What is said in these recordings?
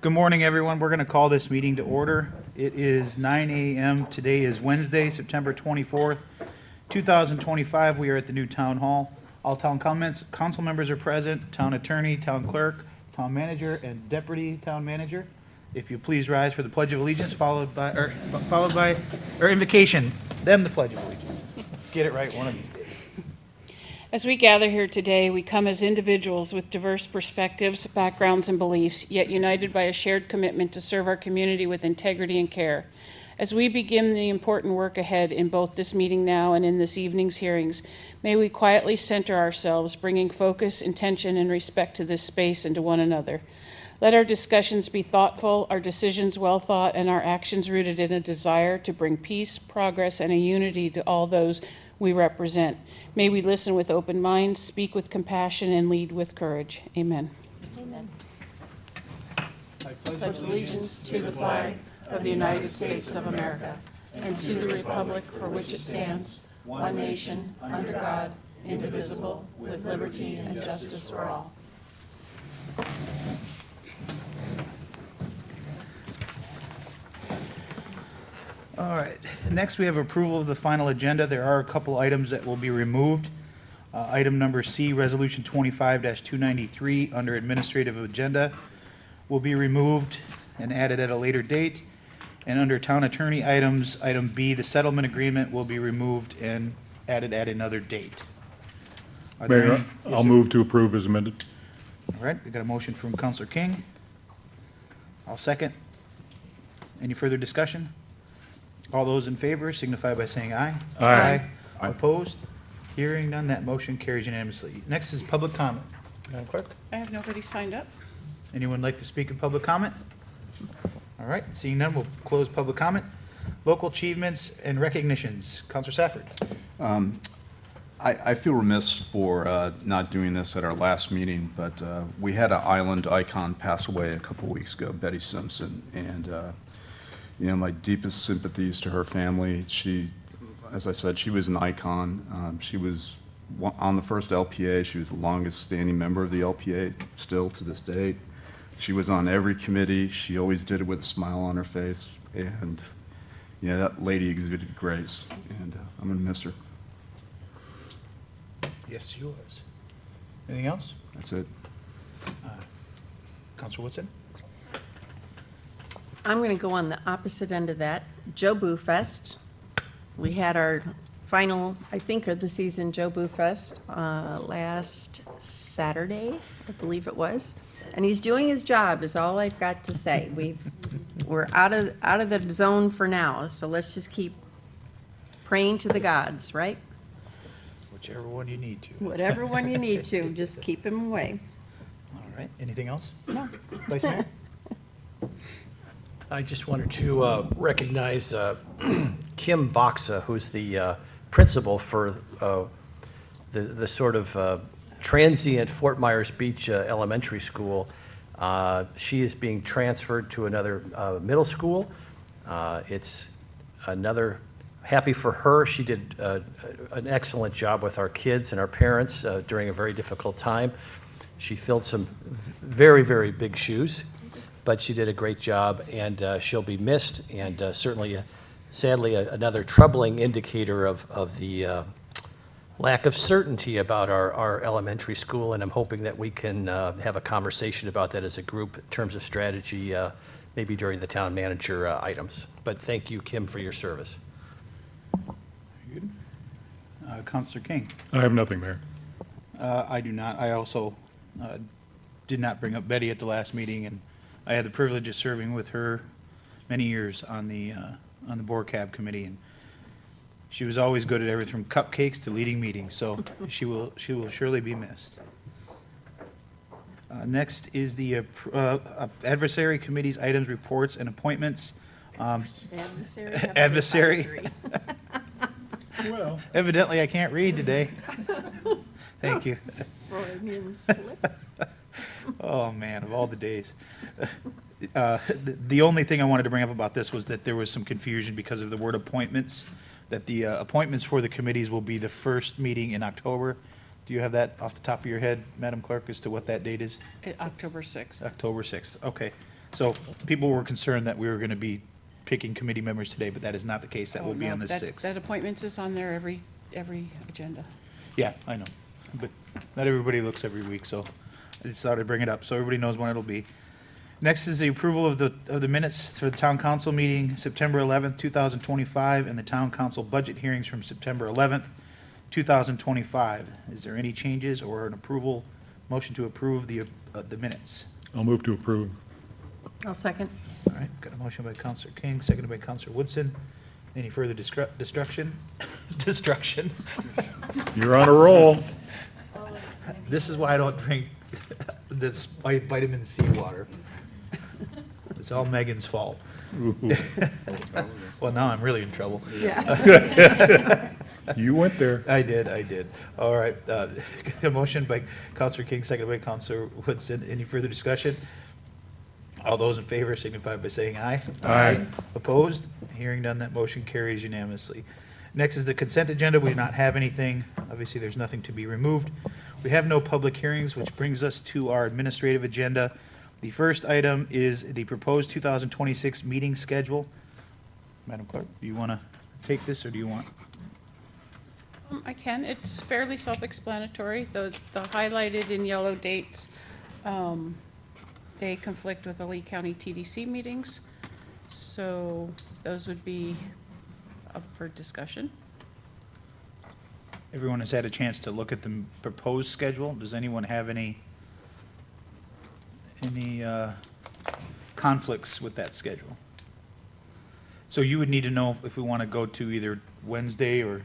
Good morning, everyone. We're going to call this meeting to order. It is 9 a.m. Today is Wednesday, September 24th, 2025. We are at the new town hall. All town comments, council members are present, town attorney, town clerk, town manager, and deputy town manager. If you please rise for the Pledge of Allegiance, followed by invocation, then the Pledge of Allegiance. Get it right one of these days. As we gather here today, we come as individuals with diverse perspectives, backgrounds, and beliefs, yet united by a shared commitment to serve our community with integrity and care. As we begin the important work ahead in both this meeting now and in this evening's hearings, may we quietly center ourselves, bringing focus, intention, and respect to this space and to one another. Let our discussions be thoughtful, our decisions well thought, and our actions rooted in a desire to bring peace, progress, and a unity to all those we represent. May we listen with open minds, speak with compassion, and lead with courage. Amen. Amen. I pledge allegiance to the flag of the United States of America and to the republic for which it stands, one nation, under God, indivisible, with liberty and justice for all. All right, next we have approval of the final agenda. There are a couple items that will be removed. Item number C, Resolution 25-293, under Administrative Agenda, will be removed and added at a later date. And under Town Attorney items, item B, the settlement agreement, will be removed and added at another date. Are there Mayor, any- I'll move to approve as amended. All right, we got a motion from Counselor King. I'll second. Any further discussion? All those in favor signify by saying aye. Aye. Aye. Opposed? Hearing none, that motion carries unanimously. Next is public comment. Madam Clerk, I have nobody signed up. anyone like to speak in public comment? All right, seeing none, we'll close public comment. Local achievements and recognitions. Counselor Safford. I feel remiss for not doing this at our last meeting, but we had an island icon pass away a couple weeks ago, Betty Simpson, and my deepest sympathies to her family. She, as I said, she was an icon. She was on the first LPA. She was the longest standing member of the LPA still to this date. She was on every committee. She always did it with a smile on her face, and that lady exhibited grace, and I'm gonna miss her. Yes, she was. Anything else? That's it. Counselor Woodson? I'm going to go on the opposite end of that. Jobu Fest. We had our final, I think, of the season Jobu Fest last Saturday, I believe it was. And he's doing his job, is all I've got to say. We're out of the zone for now, so let's just keep praying to the gods, right? Whichever one you need to. Whatever one you need to, just keep him away. All right, anything else? No. Vice Mayor? I just wanted to recognize Kim Boxa, who's the principal for the sort of transient Fort Myers Beach Elementary School. She is being transferred to another middle school. It's another, happy for her. She did an excellent job with our kids and our parents during a very difficult time. She filled some very, very big shoes, but she did a great job, and she'll be missed, and certainly, sadly, another troubling indicator of the lack of certainty about our elementary school, and I'm hoping that we can have a conversation about that as a group in terms of strategy, maybe during the town manager items. But thank you, Kim, for your service. Very good. Counselor King? I have nothing, Mayor. I do not. I also did not bring up Betty at the last meeting, and I had the privilege of serving with her many years on the board cab committee, and she was always good at everything from cupcakes to leading meetings, so she will surely be missed. Next is the adversary committee's items, reports, and appointments. Adversary. Adversary. Well. Evidently, I can't read today. Thank you. Freudian slip. Oh, man, of all the days. The only thing I wanted to bring up about this was that there was some confusion because of the word appointments, that the appointments for the committees will be the first meeting in October. Do you have that off the top of your head, Madam Clerk, as to what that date is? October 6th. October 6th, okay. So people were concerned that we were going to be picking committee members today, but that is not the case. That Oh, will be no, on the that- 6th. That appointments is on there every agenda. Yeah, I know, but not everybody looks every week, so I just thought I'd bring it up, so everybody knows when it'll be. Next is the approval of the minutes for the town council meeting, September 11th, 2025, and the town council budget hearings from September 11th, 2025. Is there any changes or an approval, motion to approve the minutes? I'll move to approve. I'll second. All right, got a motion by Counselor King, seconded by Counselor Woodson. Any further destruction? Destruction? You're on a roll. This is why I don't drink this vitamin C water. It's all Megan's fault. Ooh, Well, now I'm really in trouble. you went there. I did. All right, a motion by Counselor King, seconded by Counselor Woodson. Any further discussion? All those in favor signify by saying aye. Aye. Opposed? Hearing none, that motion carries unanimously. Next is the consent agenda. We do not have anything. Obviously, there's nothing to be removed. We have no public hearings, which brings us to our administrative agenda. The first item is the proposed 2026 meeting schedule. Madam Clerk, do you want to take this, or do you want? I can, it's fairly self-explanatory. The highlighted in yellow dates, they conflict with the Lee County TDC meetings. So those would be up for discussion. Everyone has had a chance to look at the proposed schedule. Does anyone have any conflicts with that schedule? So you would need to know if we want to go to either Wednesday or,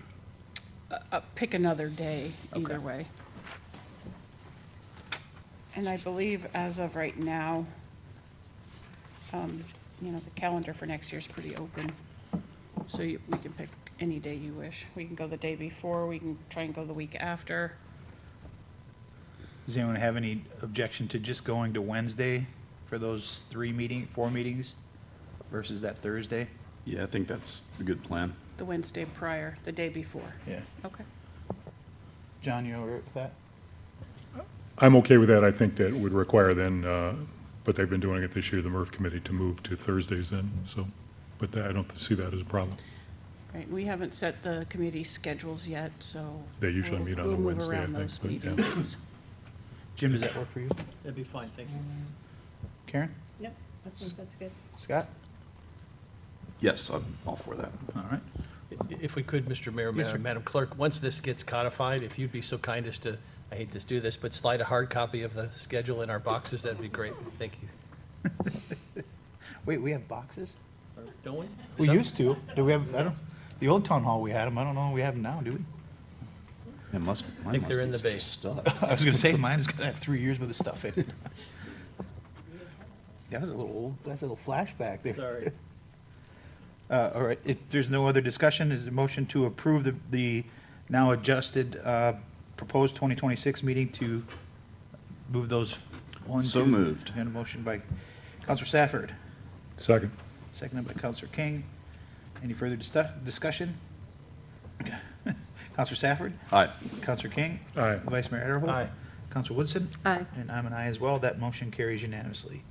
Pick another day, either Okay. way. And I believe as of right now, the calendar for next year is pretty open. So we can pick any day you wish. We can go the day before, we can try and go the week after. does anyone have any objection to just going to Wednesday for those 4 meetings versus that Thursday? Yeah, I think that's a good plan. The Wednesday prior, the day before. Yeah. Okay. John, you all right with that? I'm okay with that. I think that would require then, but they've been doing it this year, the MRF committee, to move to Thursdays then, so, but I don't see that as a problem. Right, we haven't set the committee schedules yet, so. They usually we'll- meet on a we'll move Wednesday, I around think, those but, meeting yeah. days. Jim, does that work for you? That'd be fine, thank you. Karen? Yep, I think that's good. Scott? Yes, I'm all for that. All right. If we could, Mr. Mayor, Yes, sir. Madam Clerk, once this gets codified, if you'd be so kind as to, I hate to do this, but slide a hard copy of the schedule in our boxes, that'd be great. Thank you. Wait, we have boxes? Don't we? We Some? used to. Do we have, the old town hall, we had them. I don't know if we have them now, do we? Mine must they're be in the base. stuck. I was gonna say, mine has got to have 3 years worth of stuff in it. That was a little old, that's a little flashback there. Sorry. All right, if there's no other discussion, is the motion to approve the now adjusted proposed 2026 meeting to move those one, So two- moved. And a motion by Counselor Safford, Second. seconded by Counselor King. Any further discussion? Counselor Safford? Aye. Counselor King? Aye. Vice Mayor Adderholt? Aye. Counselor Woodson? Aye. And I'm an aye as well. That motion carries unanimously.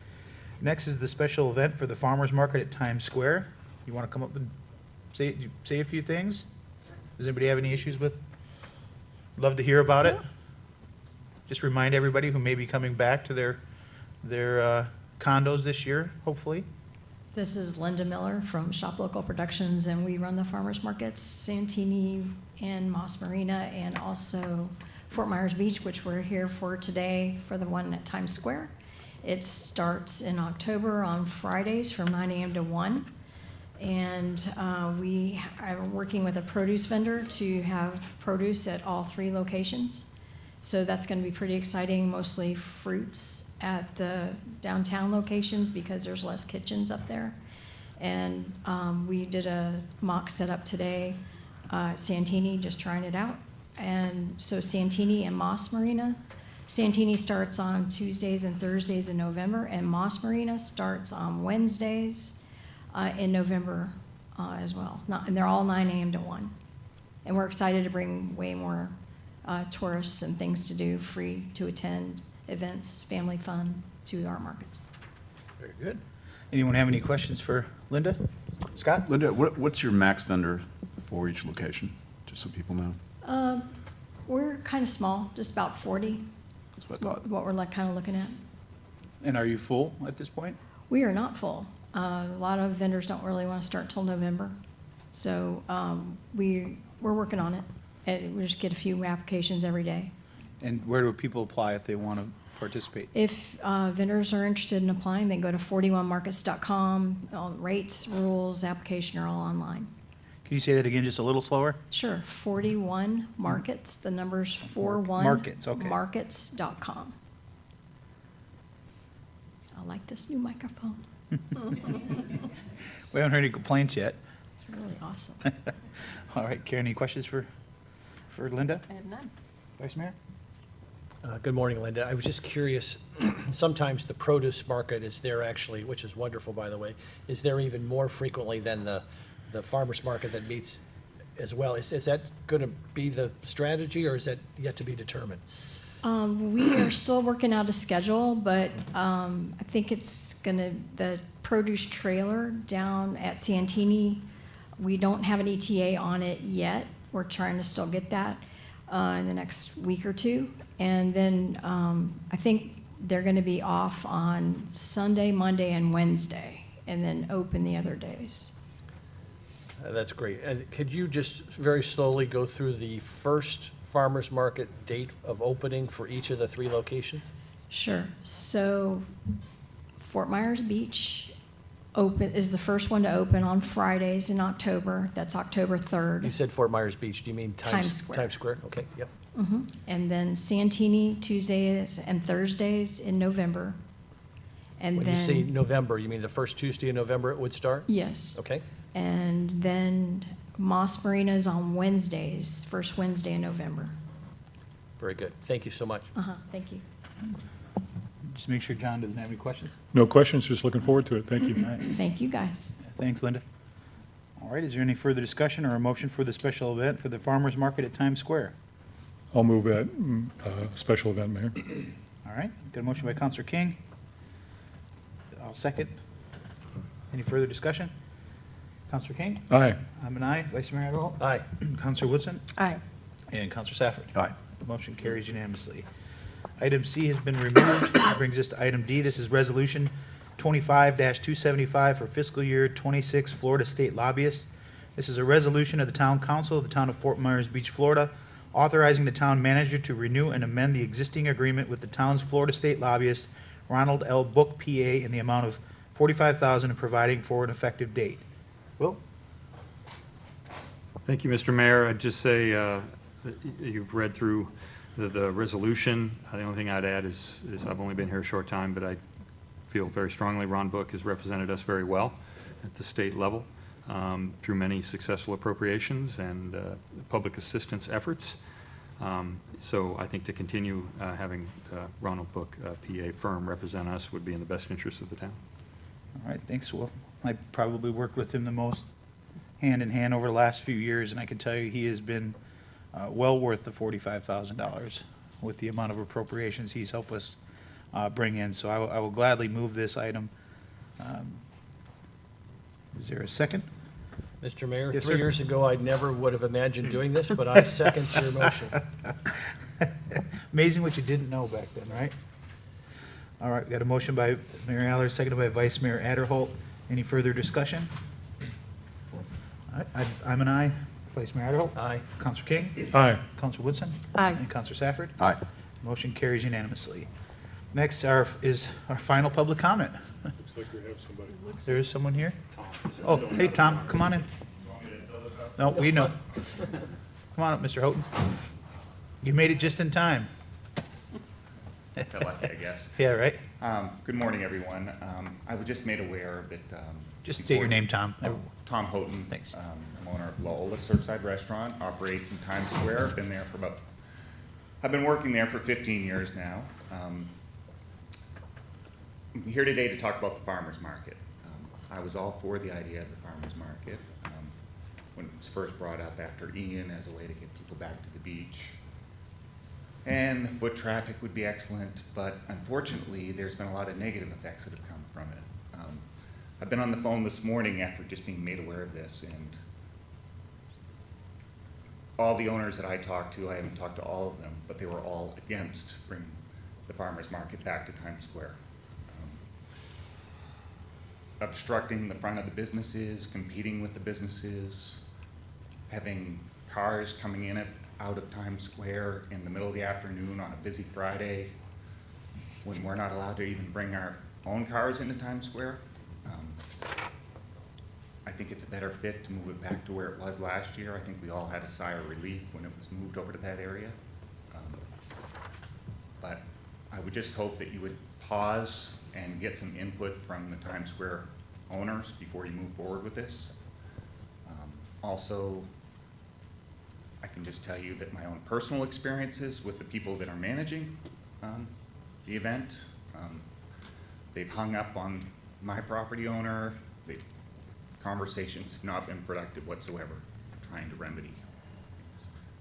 Next is the special event for the Farmers Market at Times Square. You want to come up and say a few things? Does anybody have any issues with? Love to hear about it. Just remind everybody who may be coming back to their condos this year, hopefully. This is Linda Miller from Shop Local Productions, and we run the farmers markets, Santini and Moss Marina, and also Fort Myers Beach, which we're here for today for the one at Times Square. It starts in October on Fridays from 9 a.m. to 1. And we are working with a produce vendor to have produce at all 3 locations. So that's going to be pretty exciting, mostly fruits at the downtown locations because there's less kitchens up there. And we did a mock setup today, Santini, just trying it out. And so Santini and Moss Marina. Santini starts on Tuesdays and Thursdays in November, and Moss Marina starts on Wednesdays in November as well. And they're all 9 a.m. to 1. And we're excited to bring way more tourists and things to do, free to attend events, family fun to our markets. Very good. Anyone have any questions for Linda? Scott? Linda, what's your max vendor for each location, just so people know? We're kind of small, just about 40. That's what I That's thought. what we're like kind of looking at. And are you full at this point? We are not full. A lot of vendors don't really want to start till November. So we're working on it. And we just get a few applications every day. And where do people apply if they want to participate? If vendors are interested in applying, they go to 41markets.com. All the rates, rules, application are all online. Can you say that again just a little slower? Sure, 41 Markets, the number's 41. Markets, okay. Markets.com. I like this new microphone. We haven't heard any complaints yet. It's really awesome. All right, Karen, any questions for Linda? I have none. Vice Mayor? Good morning, Linda. I was just curious, sometimes the produce market is there actually, which is wonderful, by the way, is there even more frequently than the farmer's market that meets as well? Is that going to be the strategy, or is that yet to be determined? We are still working out a schedule, but I think it's the produce trailer down at Santini, we don't have an ETA on it yet. We're trying to still get that in the next week or two. And then I think they're going to be off on Sunday, Monday, and Wednesday, and then open the other days. That's great. And could you just very slowly go through the first farmer's market date of opening for each of the 3 locations? Sure. So Fort Myers Beach is the first one to open on Fridays in October. That's October 3rd. You said Fort Myers Beach. Do you mean Times Square. Times Square? Okay, yep. And then Santini Tuesdays and Thursdays in November. And When then, you say November, you mean the first Tuesday in November it would start? yes. Okay, And then Moss Marina is on Wednesdays, first Wednesday in November. very good. Thank you so much. Thank you. Just make sure John doesn't have any questions. No questions, just looking forward to it. Thank you. All right, Thank you, guys. thanks, Linda. All right, is there any further discussion or a motion for the special event for the farmer's market at Times Square? I'll move that special event, Mayor. All right, got a motion by Counselor King. I'll second. Any further discussion? Counselor King? Aye. I'm an aye. Vice Mayor Adderholt? Aye. Counselor Woodson? Aye. And Counselor Safford? Aye. Motion carries unanimously. Item C has been removed. That brings us to item D. This is Resolution 25-275 for fiscal year 26 Florida State Lobbyists. This is a resolution of the Town Council of the Town of Fort Myers Beach, Florida, authorizing the town manager to renew and amend the existing agreement with the town's Florida State lobbyist, Ronald L. Book, PA, in the amount of $45,000 and providing for an effective date. Will? Thank you, Mr. Mayor. I'd just say, you've read through the resolution. The only thing I'd add is I've only been here a short time, but I feel very strongly Ron Book has represented us very well at the state level through many successful appropriations and public assistance efforts. So I think to continue having Ronald Book, PA firm represent us would be in the best interest of the town. All right, thanks, Will. I probably worked with him the most hand in hand over the last few years, and I can tell you he has been well worth the $45,000 with the amount of appropriations he's helped us bring in. So I will gladly move this item. Is there a second? Mr. Mayor, Yes, 3 sir. years ago, I never would have imagined doing this, but I second your motion. Amazing what you didn't know back then, right? All right, got a motion by Mayor Aller, seconded by Vice Mayor Adderholt. Any further discussion? All right, I'm an aye. Vice Mayor Adderholt? Aye. Counselor King? Aye. Counselor Woodson? Aye. And Counselor Safford? Aye. Motion carries unanimously. Next is our final public comment. Looks like we have somebody. There is someone here? Oh, hey, Tom, come on in. No, we know. Come on up, Mr. Houghton. You made it just in time. Felt lucky, I guess. Yeah, right? Good morning, everyone. I was just made aware that. Just state your before- name, Tom. Tom Houghton. Thanks. I'm owner of Lola Surfside Restaurant, operate in Times Square. Been there for I've been working there for 15 years now. I'm here today to talk about the farmer's market. I was all for the idea of the farmer's market when it was first brought up after Ian as a way to get people back to the beach. and the foot traffic would be excellent, but unfortunately, there's been a lot of negative effects that have come from it. I've been on the phone this morning after just being made aware of this, and all the owners that I talked to, I haven't talked to all of them, but they were all against bringing the farmer's market back to Times Square. Obstructing the front of the businesses, competing with the businesses, having cars coming in out of Times Square in the middle of the afternoon on a busy Friday when we're not allowed to even bring our own cars into Times Square. I think it's a better fit to move it back to where it was last year. I think we all had a sigh of relief when it was moved over to that area. But I would just hope that you would pause and get some input from the Times Square owners before you move forward with this. Also, I can just tell you that my own personal experiences with the people that are managing the event, they've hung up on my property owner. Conversations have not been productive whatsoever, trying to remedy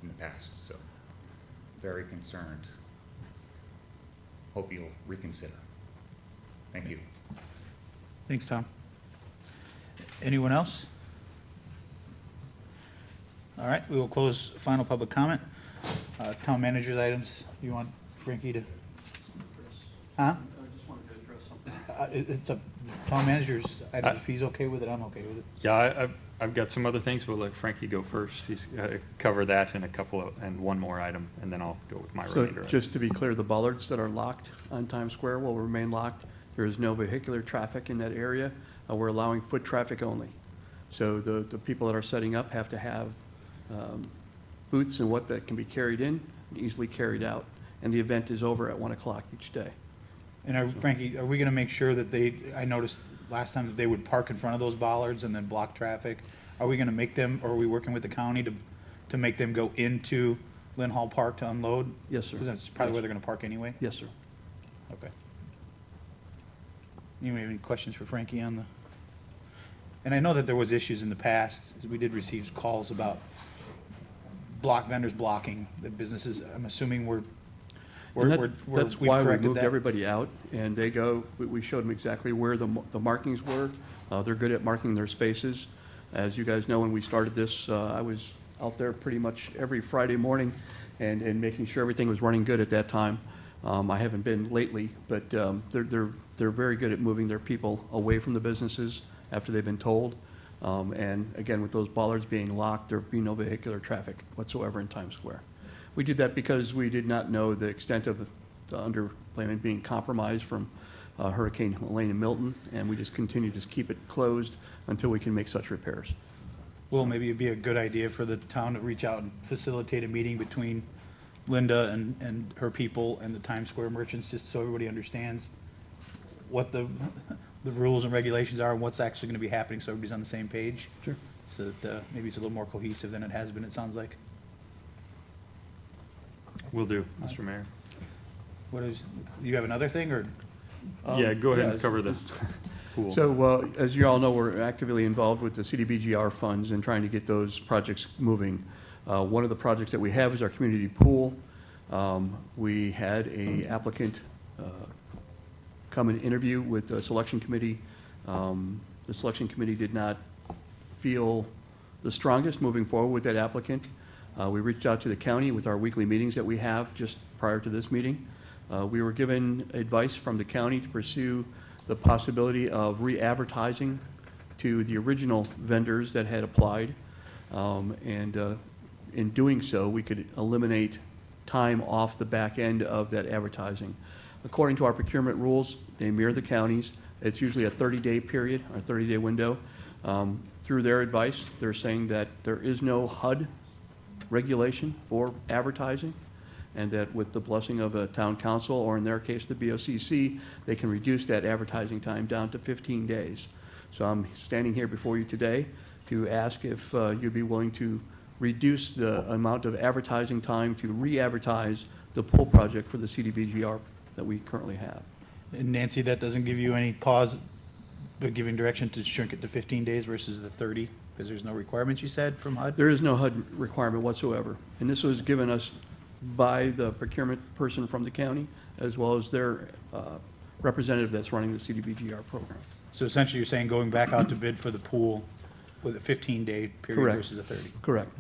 in the past, so very concerned. Hope you'll reconsider. Thank you. Thanks, Tom. Anyone else? All right, we will close final public comment. Town manager's items, you want Frankie to? Huh? I just wanted to address something. It's a town manager's item. If he's okay with it, I'm okay with it. Yeah, I've got some other things, but we'll let Frankie go first. He's cover that and and one more item, and then I'll go with my So remainder. just to be clear, the bollards that are locked on Times Square will remain locked. There is no vehicular traffic in that area. We're allowing foot traffic only. So the people that are setting up have to have booths and what that can be carried in and easily carried out. And the event is over at 1 o'clock each day. And Frankie, are we gonna make sure that I noticed last time that they would park in front of those bollards and then block traffic? Are we gonna make them, or are we working with the county to make them go into Lynn Hall Park to unload? Yes, sir. Because that's probably where they're gonna park anyway? Yes, sir. Okay. You have any questions for Frankie on the? And I know that there was issues in the past. We did receive calls about vendors blocking the businesses. I'm assuming And that's we've why we corrected moved that. everybody out, and they go, we showed them exactly where the markings were. They're good at marking their spaces. As you guys know, when we started this, I was out there pretty much every Friday morning and making sure everything was running good at that time. I haven't been lately, but they're very good at moving their people away from the businesses after they've been told. And again, with those bollards being locked, there'd be no vehicular traffic whatsoever in Times Square. We did that because we did not know the extent of the underlayment being compromised from Hurricane Helene and Milton, and we just continue to keep it closed until we can make such repairs. Well, maybe it'd be a good idea for the town to reach out and facilitate a meeting between Linda and her people and the Times Square merchants, just so everybody understands what the rules and regulations are and what's actually gonna be happening, so everybody's on the same page. Sure. So that maybe it's a little more cohesive than it has been, it sounds like. Will do, Mr. Mayor. What is, you have another thing, or? Yeah, go ahead and yeah, cover the pool. So, as you all know, we're actively involved with the CDBGR funds and trying to get those projects moving. One of the projects that we have is our community pool. We had a applicant come and interview with the selection committee. The selection committee did not feel the strongest moving forward with that applicant. We reached out to the county with our weekly meetings that we have just prior to this meeting. We were given advice from the county to pursue the possibility of re-advertising to the original vendors that had applied. In doing so, we could eliminate time off the back end of that advertising. According to our procurement rules, they mirror the counties. It's usually a 30-day period, or 30-day window. Through their advice, they're saying that there is no HUD regulation for advertising, and that with the blessing of a town council, or in their case, the BOCC, they can reduce that advertising time down to 15 days. So I'm standing here before you today to ask if you'd be willing to reduce the amount of advertising time to re-advertise the pool project for the CDBGR that we currently have. And Nancy, that doesn't give you any pause, but giving direction to shrink it to 15 days versus the 30, because there's no requirements, you said, from HUD? There is no HUD requirement whatsoever, and this was given us by the procurement person from the county, as well as their representative that's running the CDBGR program. So essentially, you're saying going back out to bid for the pool with a 15-day period Correct. versus a 30? Correct.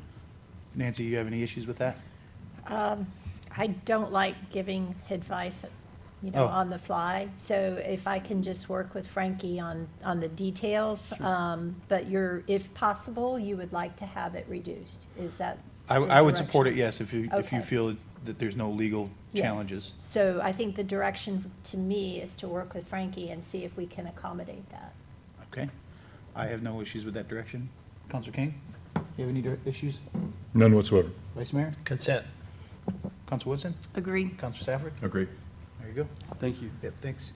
Nancy, you have any issues with that? I don't like giving advice, Oh. on the fly. So if I can just work with Frankie on the details, but if possible, you would like to have it reduced. Is that the I would support it, direction? yes, if you Okay. feel that there's no legal Yes. challenges. So I think the direction to me is to work with Frankie and see if we can accommodate that. Okay. I have no issues with that direction. Counselor King, you have any issues? None whatsoever. Vice Mayor? Consent. Counselor Woodson? Agreed. Counselor Safford? Agreed. There you go. Thank you. Yep, thanks.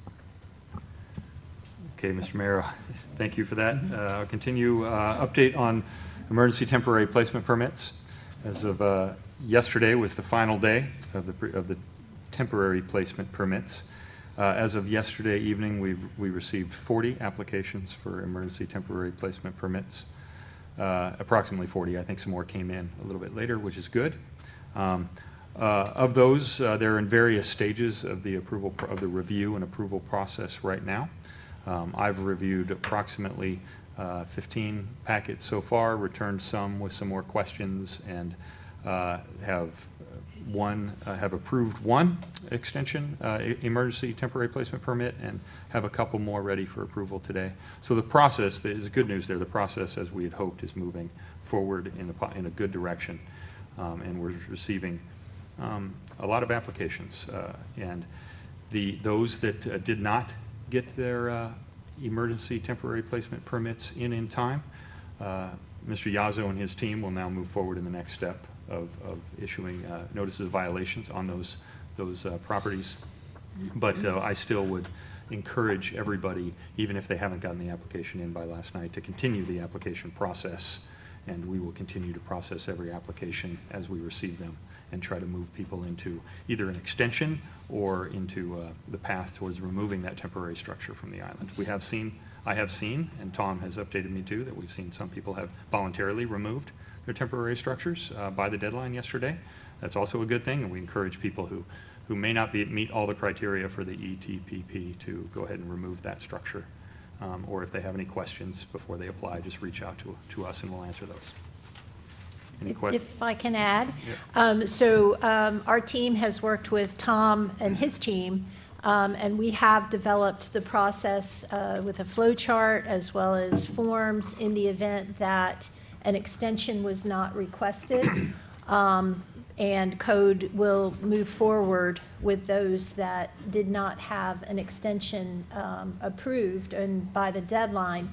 Okay, Mr. Mayor, thank you for that. I'll continue. Update on emergency temporary placement permits. As of yesterday was the final day of the temporary placement permits. As of yesterday evening, we received 40 applications for emergency temporary placement permits. Approximately 40. I think some more came in a little bit later, which is good. Of those, they're in various stages of the approval, of the review and approval process right now. I've reviewed approximately 15 packets so far, returned some with some more questions, and have approved one extension, emergency temporary placement permit, and have a couple more ready for approval today. So the process, is good news there, the process, as we had hoped, is moving forward in a good direction. And we're receiving a lot of applications. And those that did not get their emergency temporary placement permits in time, Mr. Yazzo and his team will now move forward in the next step of issuing notices of violations on those properties. But I still would encourage everybody, even if they haven't gotten the application in by last night, to continue the application process. And we will continue to process every application as we receive them and try to move people into either an extension or into the path towards removing that temporary structure from the island. I have seen, and Tom has updated me too, that we've seen some people have voluntarily removed their temporary structures by the deadline yesterday. That's also a good thing, and we encourage people who may not meet all the criteria for the ETPP to go ahead and remove that structure. Or if they have any questions before they apply, just reach out to us and we'll answer those. Any questions? If I can add, Yeah. our team has worked with Tom and his team, and we have developed the process with a flow chart as well as forms in the event that an extension was not requested. And code will move forward with those that did not have an extension approved and by the deadline.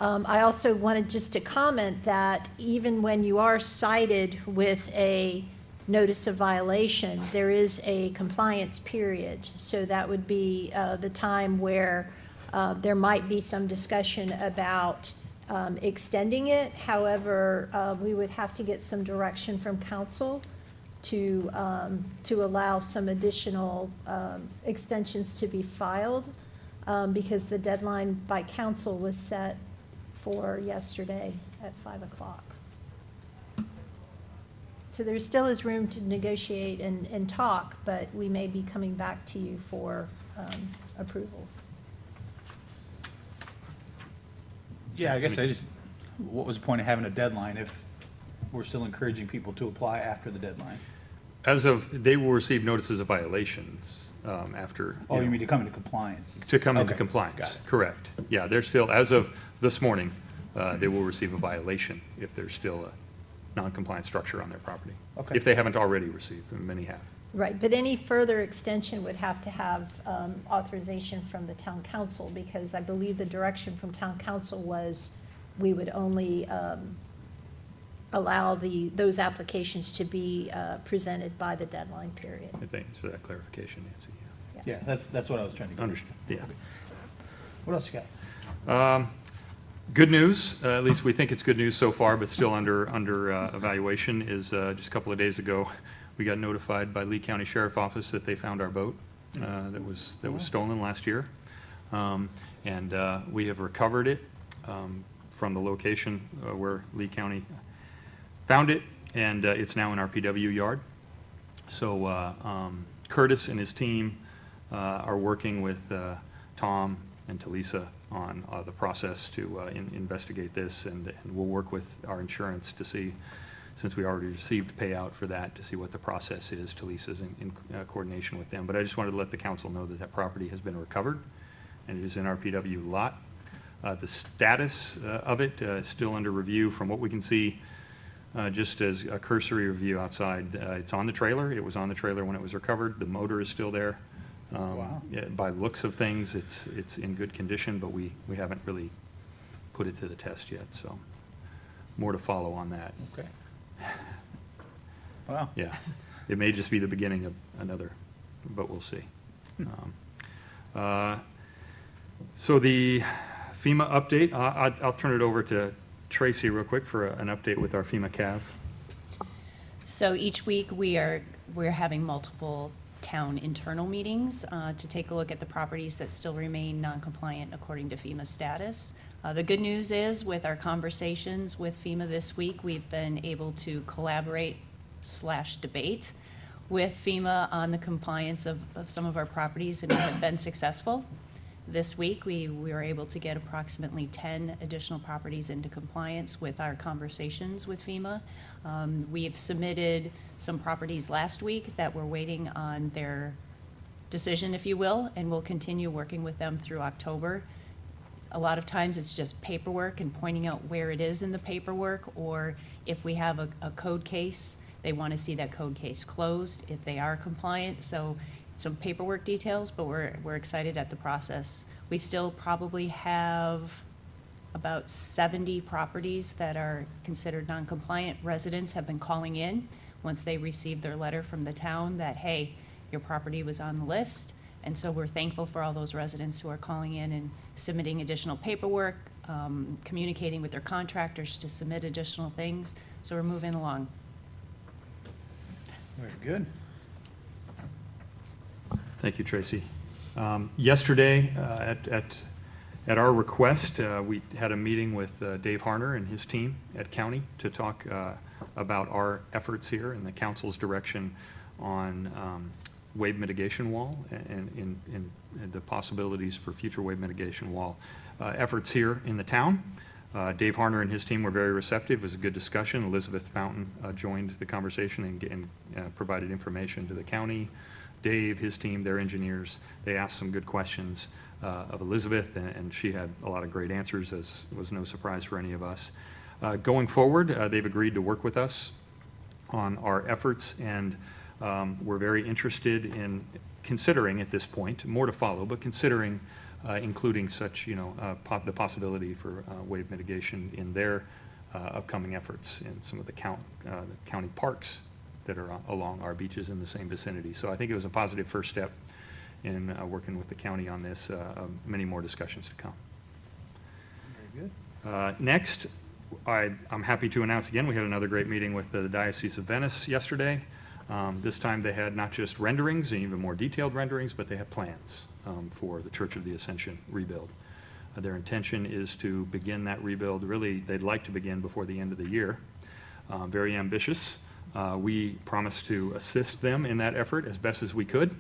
I also wanted just to comment that even when you are cited with a notice of violation, there is a compliance period. So that would be the time where there might be some discussion about extending it. However, we would have to get some direction from council to allow some additional extensions to be filed, because the deadline by council was set for yesterday at 5 o'clock. So there still is room to negotiate and talk, but we may be coming back to you for approvals. Yeah, I guess what was the point of having a deadline if we're still encouraging people to apply after the deadline? They will receive notices of violations after. Oh, you mean to come into compliance? To come into Okay, compliance, got it. correct. Yeah, they're still, as of this morning, they will receive a violation if there's still a non-compliant structure on their property. Okay. If they haven't already received, and many have. Right, but any further extension would have to have authorization from the town council, because I believe the direction from town council was we would only allow those applications to be presented by the deadline period. Thanks for that clarification, Nancy. Yeah, that's what I was trying to get. Understood, yeah. What else you got? Good news, at least we think it's good news so far, but still under evaluation, is just a couple of days ago, we got notified by Lee County Sheriff Office that they found our boat that was stolen last year. And we have recovered it from the location where Lee County found it, and it's now in our PW yard. So Curtis and his team are working with Tom and Talisa on the process to investigate this, and we'll work with our insurance to see, since we already received payout for that, to see what the process is. Talisa's in coordination with them. But I just wanted to let the council know that that property has been recovered, and it is in our PW lot. The status of it is still under review. From what we can see, just as a cursory review outside, it's on the trailer. It was on the trailer when it was recovered. The motor is still there. Wow. Yeah, by the looks of things, it's in good condition, but we haven't really put it to the test yet, so more to follow on that. Okay. Wow. Yeah, it may just be the beginning of another, but we'll see. So the FEMA update, I'll turn it over to Tracy real quick for an update with our FEMA CAV. So each week, we're having multiple town internal meetings to take a look at the properties that still remain non-compliant according to FEMA status. The good news is, with our conversations with FEMA this week, we've been able to collaborate/debate with FEMA on the compliance of some of our properties, and we have been successful. This week, we were able to get approximately 10 additional properties into compliance with our conversations with FEMA. We have submitted some properties last week that we're waiting on their decision, if you will, and we'll continue working with them through October. A lot of times, it's just paperwork and pointing out where it is in the paperwork, or if we have a code case, they want to see that code case closed if they are compliant. So some paperwork details, but we're excited at the process. We still probably have about 70 properties that are considered non-compliant. Residents have been calling in once they received their letter from the town that, hey, your property was on the list. And so we're thankful for all those residents who are calling in and submitting additional paperwork, communicating with their contractors to submit additional things. So we're moving along. Very good. Thank you, Tracy. Yesterday, at our request, we had a meeting with Dave Harner and his team at County to talk about our efforts here and the council's direction on wave mitigation wall and the possibilities for future wave mitigation wall efforts here in the town. Dave Harner and his team were very receptive. It was a good discussion. Elizabeth Fountain joined the conversation and provided information to the county. Dave, his team, their engineers, they asked some good questions of Elizabeth, and she had a lot of great answers, as was no surprise for any of us. Going forward, they've agreed to work with us on our efforts, and we're very interested in considering at this point, more to follow, but considering including such, the possibility for wave mitigation in their upcoming efforts in some of the county parks that are along our beaches in the same vicinity. So I think it was a positive first step in working with the county on this. Many more discussions to come. Very good. Next, I'm happy to announce again, we had another great meeting with the Diocese of Venice yesterday. This time they had not just renderings and even more detailed renderings, but they had plans for the Church of the Ascension rebuild. Their intention is to begin that rebuild. Really, they'd like to begin before the end of the year. Very ambitious. We promised to assist them in that effort as best as we could.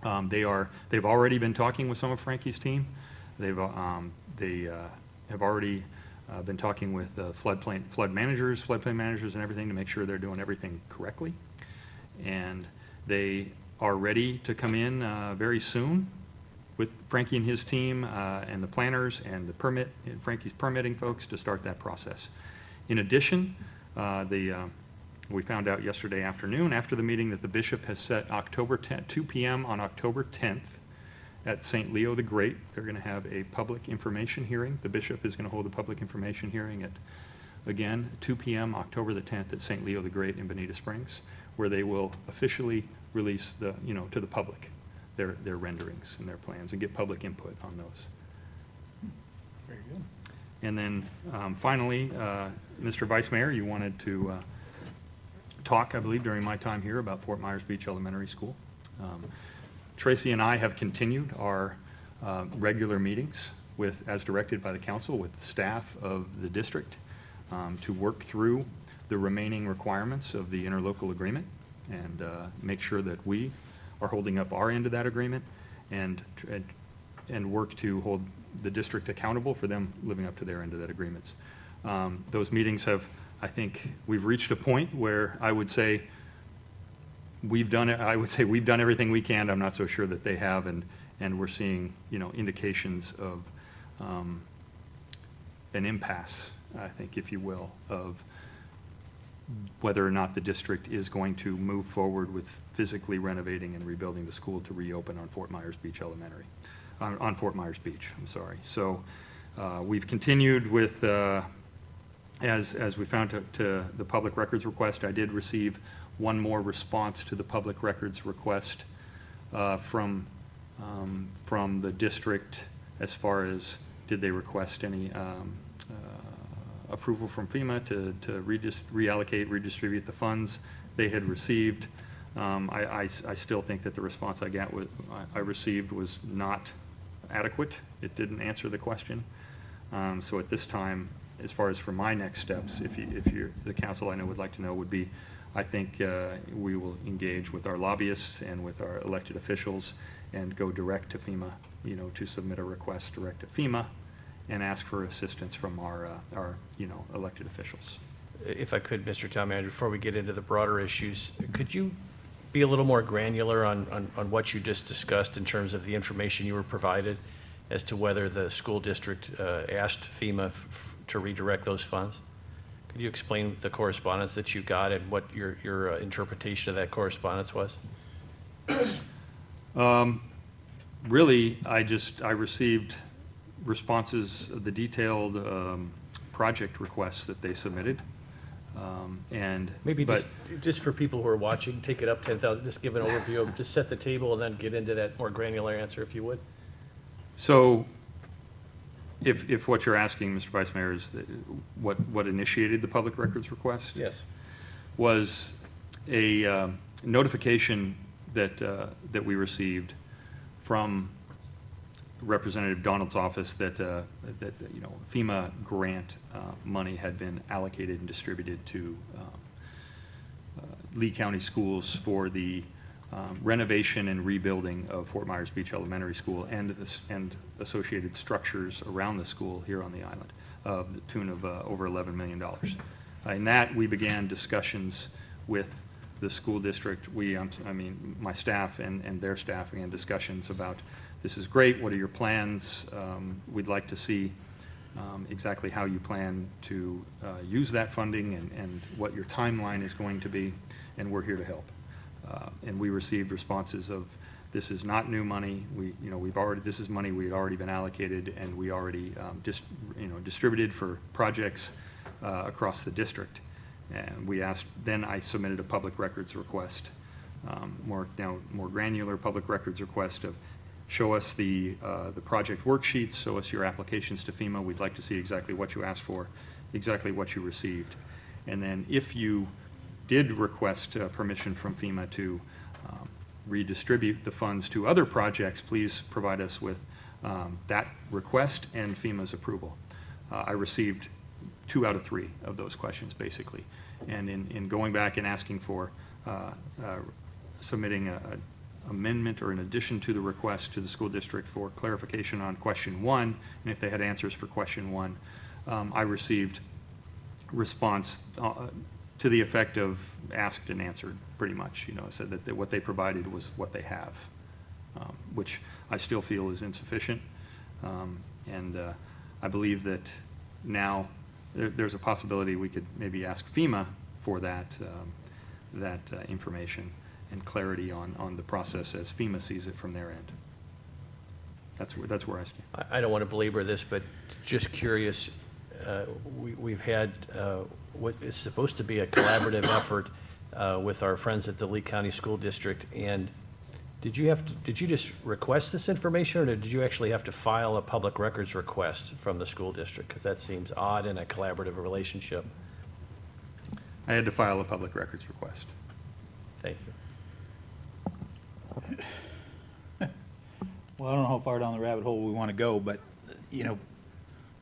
They've already been talking with some of Frankie's team. They have already been talking with floodplain managers and everything to make sure they're doing everything correctly. And they are ready to come in very soon with Frankie and his team and the planners and Frankie's permitting folks to start that process. In addition, we found out yesterday afternoon after the meeting that the bishop has set October 10th, 2 p.m. on October 10th at St. Leo the Great. They're going to have a public information hearing. The bishop is going to hold a public information hearing at, again, 2 p.m. October the 10th at St. Leo the Great in Bonita Springs, where they will officially release to the public their renderings and their plans and get public input on those. Very good. And then finally, Mr. Vice Mayor, you wanted to talk, I believe, during my time here about Fort Myers Beach Elementary School. Tracy and I have continued our regular meetings as directed by the council with the staff of the district to work through the remaining requirements of the interlocal agreement. and make sure that we are holding up our end of that agreement and work to hold the district accountable for them living up to their end of that agreements. Those meetings have, I think, we've reached a point where I would say we've done it, I would say we've done everything we can. I'm not so sure that they have, and we're seeing, indications of an impasse, I think, if you will, of whether or not the district is going to move forward with physically renovating and rebuilding the school to reopen on Fort Myers Beach Elementary, on Fort Myers Beach, I'm sorry. So we've continued with, as we found to the public records request, I did receive one more response to the public records request from the district as far as did they request any approval from FEMA to reallocate, redistribute the funds they had received. I still think that the response I received was not adequate. It didn't answer the question. So at this time, as far as for my next steps, if the council I know would like to know would be, I think we will engage with our lobbyists and with our elected officials and go direct to FEMA, to submit a request direct to FEMA and ask for assistance from our elected officials. If I could, Mr. Town Manager, before we get into the broader issues, could you be a little more granular on what you just discussed in terms of the information you were provided as to whether the school district asked FEMA to redirect those funds? Could you explain the correspondence that you got and what your interpretation of that correspondence was? Really, I received responses of the detailed project requests that they submitted. Maybe just for people who are watching, take it up 10,000, just give an overview of, just set the table and then get into that more granular answer if you would. So if what you're asking, Mr. Vice Mayor, is what initiated the public records request? Yes. Was a notification that we received from Representative Donald's office that FEMA grant money had been allocated and distributed to Lee County schools for the renovation and rebuilding of Fort Myers Beach Elementary School and associated structures around the school here on the island of the tune of over $11 million. In that, we began discussions with the school district. My staff and their staff began discussions about, this is great, what are your plans? We'd like to see exactly how you plan to use that funding and what your timeline is going to be, and we're here to help. And we received responses of, this is not new money. This is money we had already been allocated, and we already distributed for projects across the district. And we asked, then I submitted a public records request, more granular public records request of, show us the project worksheets, show us your applications to FEMA. We'd like to see exactly what you asked for, exactly what you received. And then if you did request permission from FEMA to redistribute the funds to other projects, please provide us with that request and FEMA's approval. I received 2 out of 3 of those questions, basically. And in going back and asking for submitting an amendment or an addition to the request to the school district for clarification on question 1, and if they had answers for question 1, I received response to the effect of asked and answered, pretty much. Said that what they provided was what they have, which I still feel is insufficient. And I believe that now there's a possibility we could maybe ask FEMA for that information and clarity on the process as FEMA sees it from their end. That's where I stand. I don't want to belabor this, but just curious, we've had what is supposed to be a collaborative effort with our friends at the Lee County School District. And did you just request this information, or did you actually have to file a public records request from the school district? Because that seems odd in a collaborative relationship. I had to file a public records request. Thank you. Well, I don't know how far down the rabbit hole we want to go, but,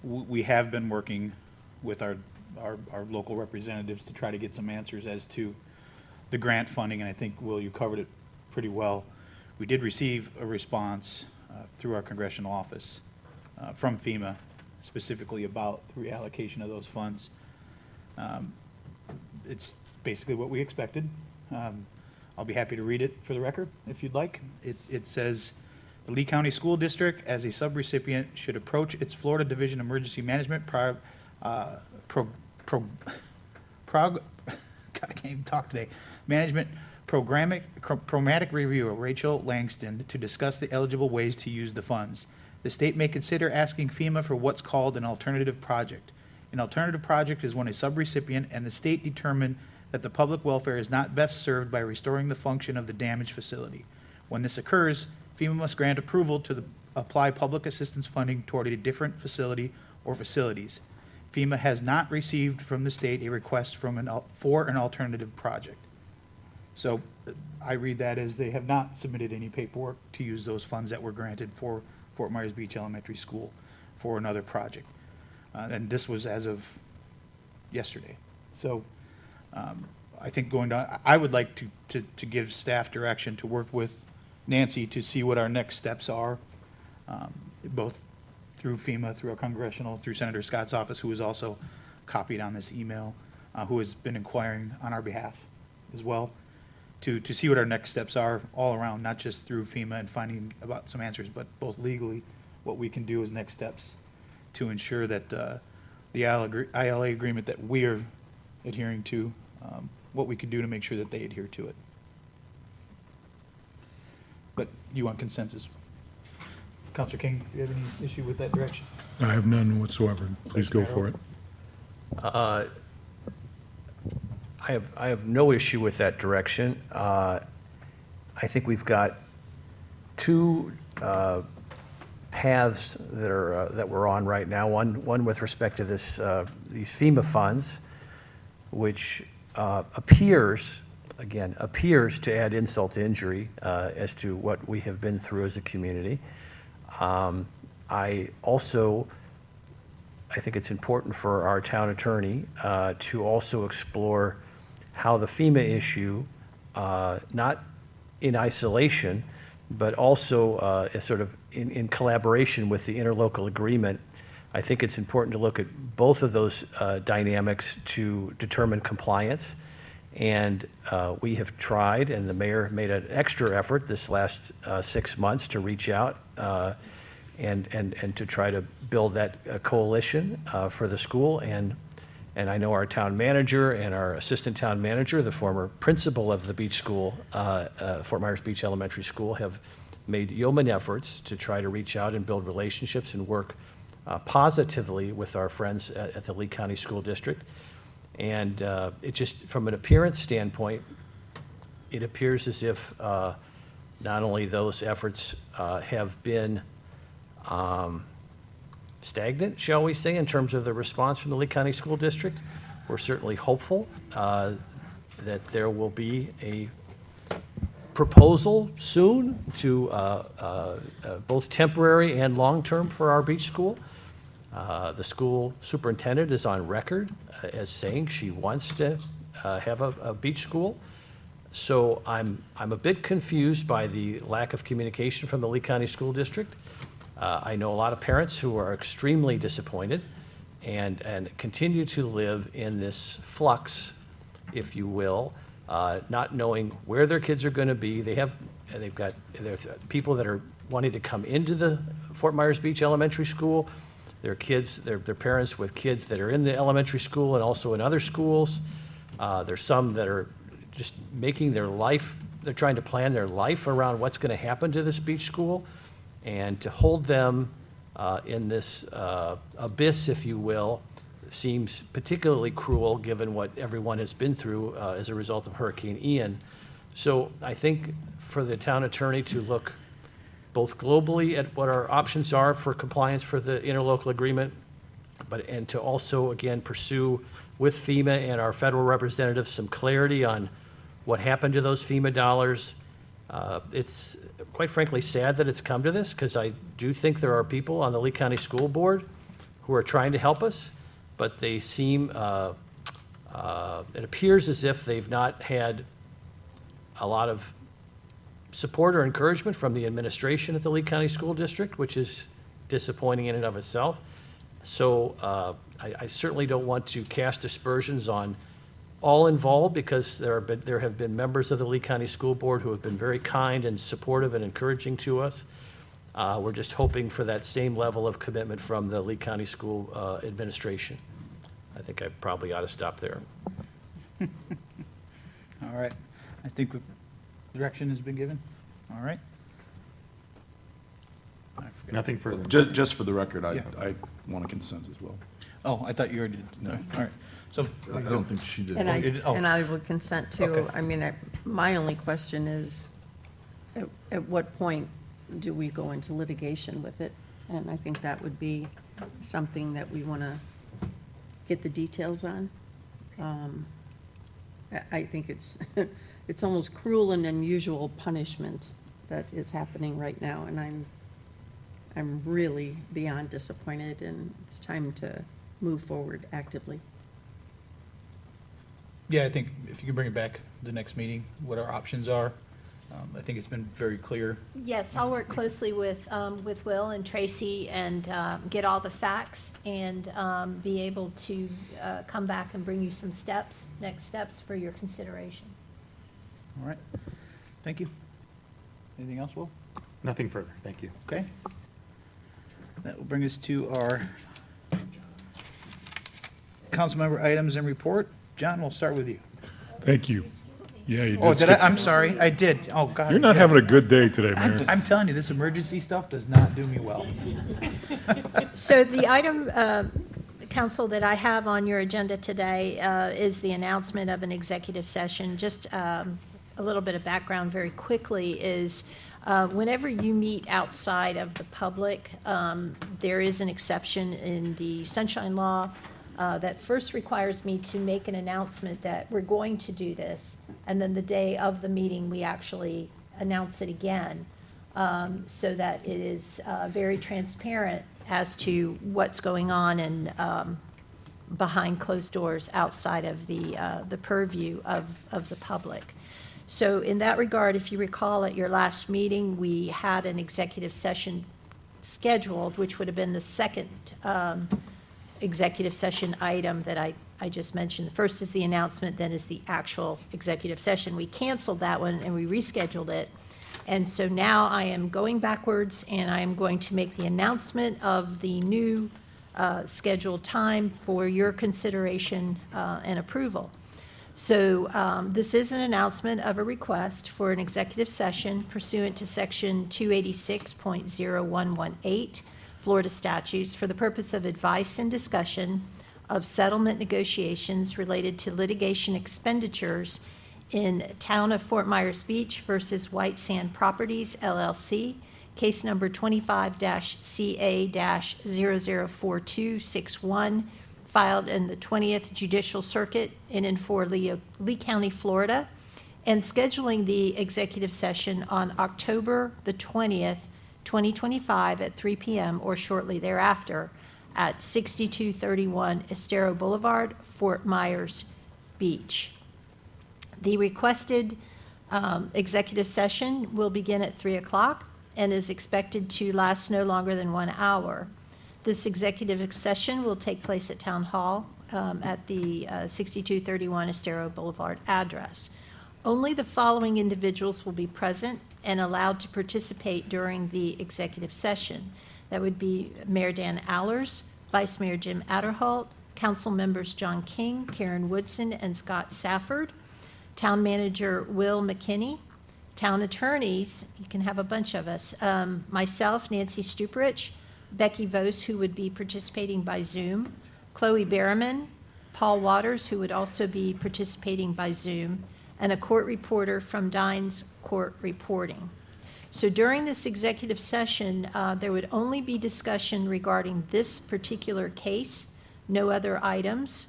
we have been working with our local representatives to try to get some answers as to the grant funding, and I think, Will, you covered it pretty well. We did receive a response through our congressional office from FEMA, specifically about the reallocation of those funds. It's basically what we expected. I'll be happy to read it for the record, if you'd like. It says, "The Lee County School District, as a subrecipient, should approach its Florida Division of Emergency Management God, I can't even talk today. Management Programmatic Reviewer, Rachel Langston, to discuss the eligible ways to use the funds. The state may consider asking FEMA for what's called an alternative project. An alternative project is when a subrecipient and the state determine that the public welfare is not best served by restoring the function of the damaged facility. When this occurs, FEMA must grant approval to apply public assistance funding toward a different facility or facilities. FEMA has not received from the state a request for an alternative project." So I read that as they have not submitted any paperwork to use those funds that were granted for Fort Myers Beach Elementary School for another project. And this was as of yesterday. So I think going down, I would like to give staff direction to work with Nancy to see what our next steps are, both through FEMA, through our congressional, through Senator Scott's office, who is also copied on this email, who has been inquiring on our behalf as well, to see what our next steps are all around, not just through FEMA and finding about some answers, but both legally, what we can do as next steps to ensure that the ILA agreement that we are adhering to, what we could do to make sure that they adhere to it. But you want consensus? Counselor King, do you have any issue with that direction? I have none whatsoever. Please go for it. I have no issue with that direction. I think we've got two paths that we're on right now. One with respect to these FEMA funds, which appears to add insult to injury as to what we have been through as a community. I think it's important for our town attorney to also explore how the FEMA issue, not in isolation, but also sort of in collaboration with the interlocal agreement. I think it's important to look at both of those dynamics to determine compliance. And we have tried, and the mayor made an extra effort this last 6 months to reach out and to try to build that coalition for the school. And I know our town manager and our assistant town manager, the former principal of the beach school, Fort Myers Beach Elementary School, have made yeoman efforts to try to reach out and build relationships and work positively with our friends at the Lee County School District. And it just, from an appearance standpoint, it appears as if not only those efforts have been stagnant, shall we say, in terms of the response from the Lee County School District. We're certainly hopeful that there will be a proposal soon to both temporary and long-term for our beach school. The school superintendent is on record as saying she wants to have a beach school. So I'm a bit confused by the lack of communication from the Lee County School District. I know a lot of parents who are extremely disappointed and continue to live in this flux, if you will, not knowing where their kids are going to be. They've got people that are wanting to come into the Fort Myers Beach Elementary School. Their kids, their parents with kids that are in the elementary school and also in other schools. There's some that are just making their life, they're trying to plan their life around what's going to happen to this beach school. And to hold them in this abyss, if you will, seems particularly cruel given what everyone has been through as a result of Hurricane Ian. So I think for the town attorney to look both globally at what our options are for compliance for the interlocal agreement, and to also, again, pursue with FEMA and our federal representatives some clarity on what happened to those FEMA dollars. It's quite frankly sad that it's come to this, because I do think there are people on the Lee County School Board who are trying to help us, but they seem, it appears as if they've not had a lot of support or encouragement from the administration at the Lee County School District, which is disappointing in and of itself. So I certainly don't want to cast aspersions on all involved, because there have been members of the Lee County School Board who have been very kind and supportive and encouraging to us. We're just hoping for that same level of commitment from the Lee County School Administration. I think I probably ought to stop there. All right. I think direction has been given. All right. I forgot. Nothing further. Just for the record, Yeah. I want to consent as well. Oh, I thought you already did. No. All right. So, I don't think she did. And I, Oh. and I would consent to, Okay. I mean, my only question is, at what point do we go into litigation with it? And I think that would be something that we want to get the details on. I think it's, it's almost cruel and unusual punishment that is happening right now, and I'm really beyond disappointed, and it's time to move forward actively. yeah, I think if you can bring it back the next meeting, what our options are. I think it's been very clear. Yes, I'll work closely with Will and Tracy and get all the facts and be able to come back and bring you some next steps for your consideration. All right. Thank you. Anything else, Will? Nothing further, thank you. Okay. That will bring us to our council member items and report. John, we'll start with you. Thank you. Yeah, you did. Oh, did skip- I? I'm sorry. I did. Oh, God. You're not having a good day today, Mayor. I'm telling you, this emergency stuff does not do me well. So the item, council, that I have on your agenda today is the announcement of an executive session. Just a little bit of background very quickly is whenever you meet outside of the public, there is an exception in the Sunshine Law that first requires me to make an announcement that we're going to do this, and then the day of the meeting, we actually announce it again, so that it is very transparent as to what's going on and behind closed doors outside of the purview of the public. So in that regard, if you recall, at your last meeting, we had an executive session scheduled, which would have been the second executive session item that I just mentioned. The first is the announcement, then is the actual executive session. We canceled that one and we rescheduled it. And so now I am going backwards, and I am going to make the announcement of the new scheduled time for your consideration and approval. So this is an announcement of a request for an executive session pursuant to Section 286.0118 Florida statutes for the purpose of advice and discussion of settlement negotiations related to litigation expenditures in Town of Fort Myers Beach versus White Sand Properties LLC, case number 25-CA-004261, filed in the 20th Judicial Circuit in and for Lee County, Florida, and scheduling the executive session on October the 20th, 2025 at 3 p.m. or shortly thereafter at 6231 Estero Boulevard, Fort Myers Beach. The requested executive session will begin at 3 o'clock and is expected to last no longer than 1 hour. This executive session will take place at Town Hall at the 6231 Estero Boulevard address. Only the following individuals will be present and allowed to participate during the executive session. That would be Mayor Dan Allers, Vice Mayor Jim Adderholt, Council Members John King, Karen Woodson, and Scott Safford, Town Manager Will McKinney, Town Attorneys, you can have a bunch of us, myself, Nancy Stuprich, Becky Vose, who would be participating by Zoom, Chloe Berriman, Paul Waters, who would also be participating by Zoom, and a court reporter from Dines Court Reporting. So during this executive session, there would only be discussion regarding this particular case, no other items,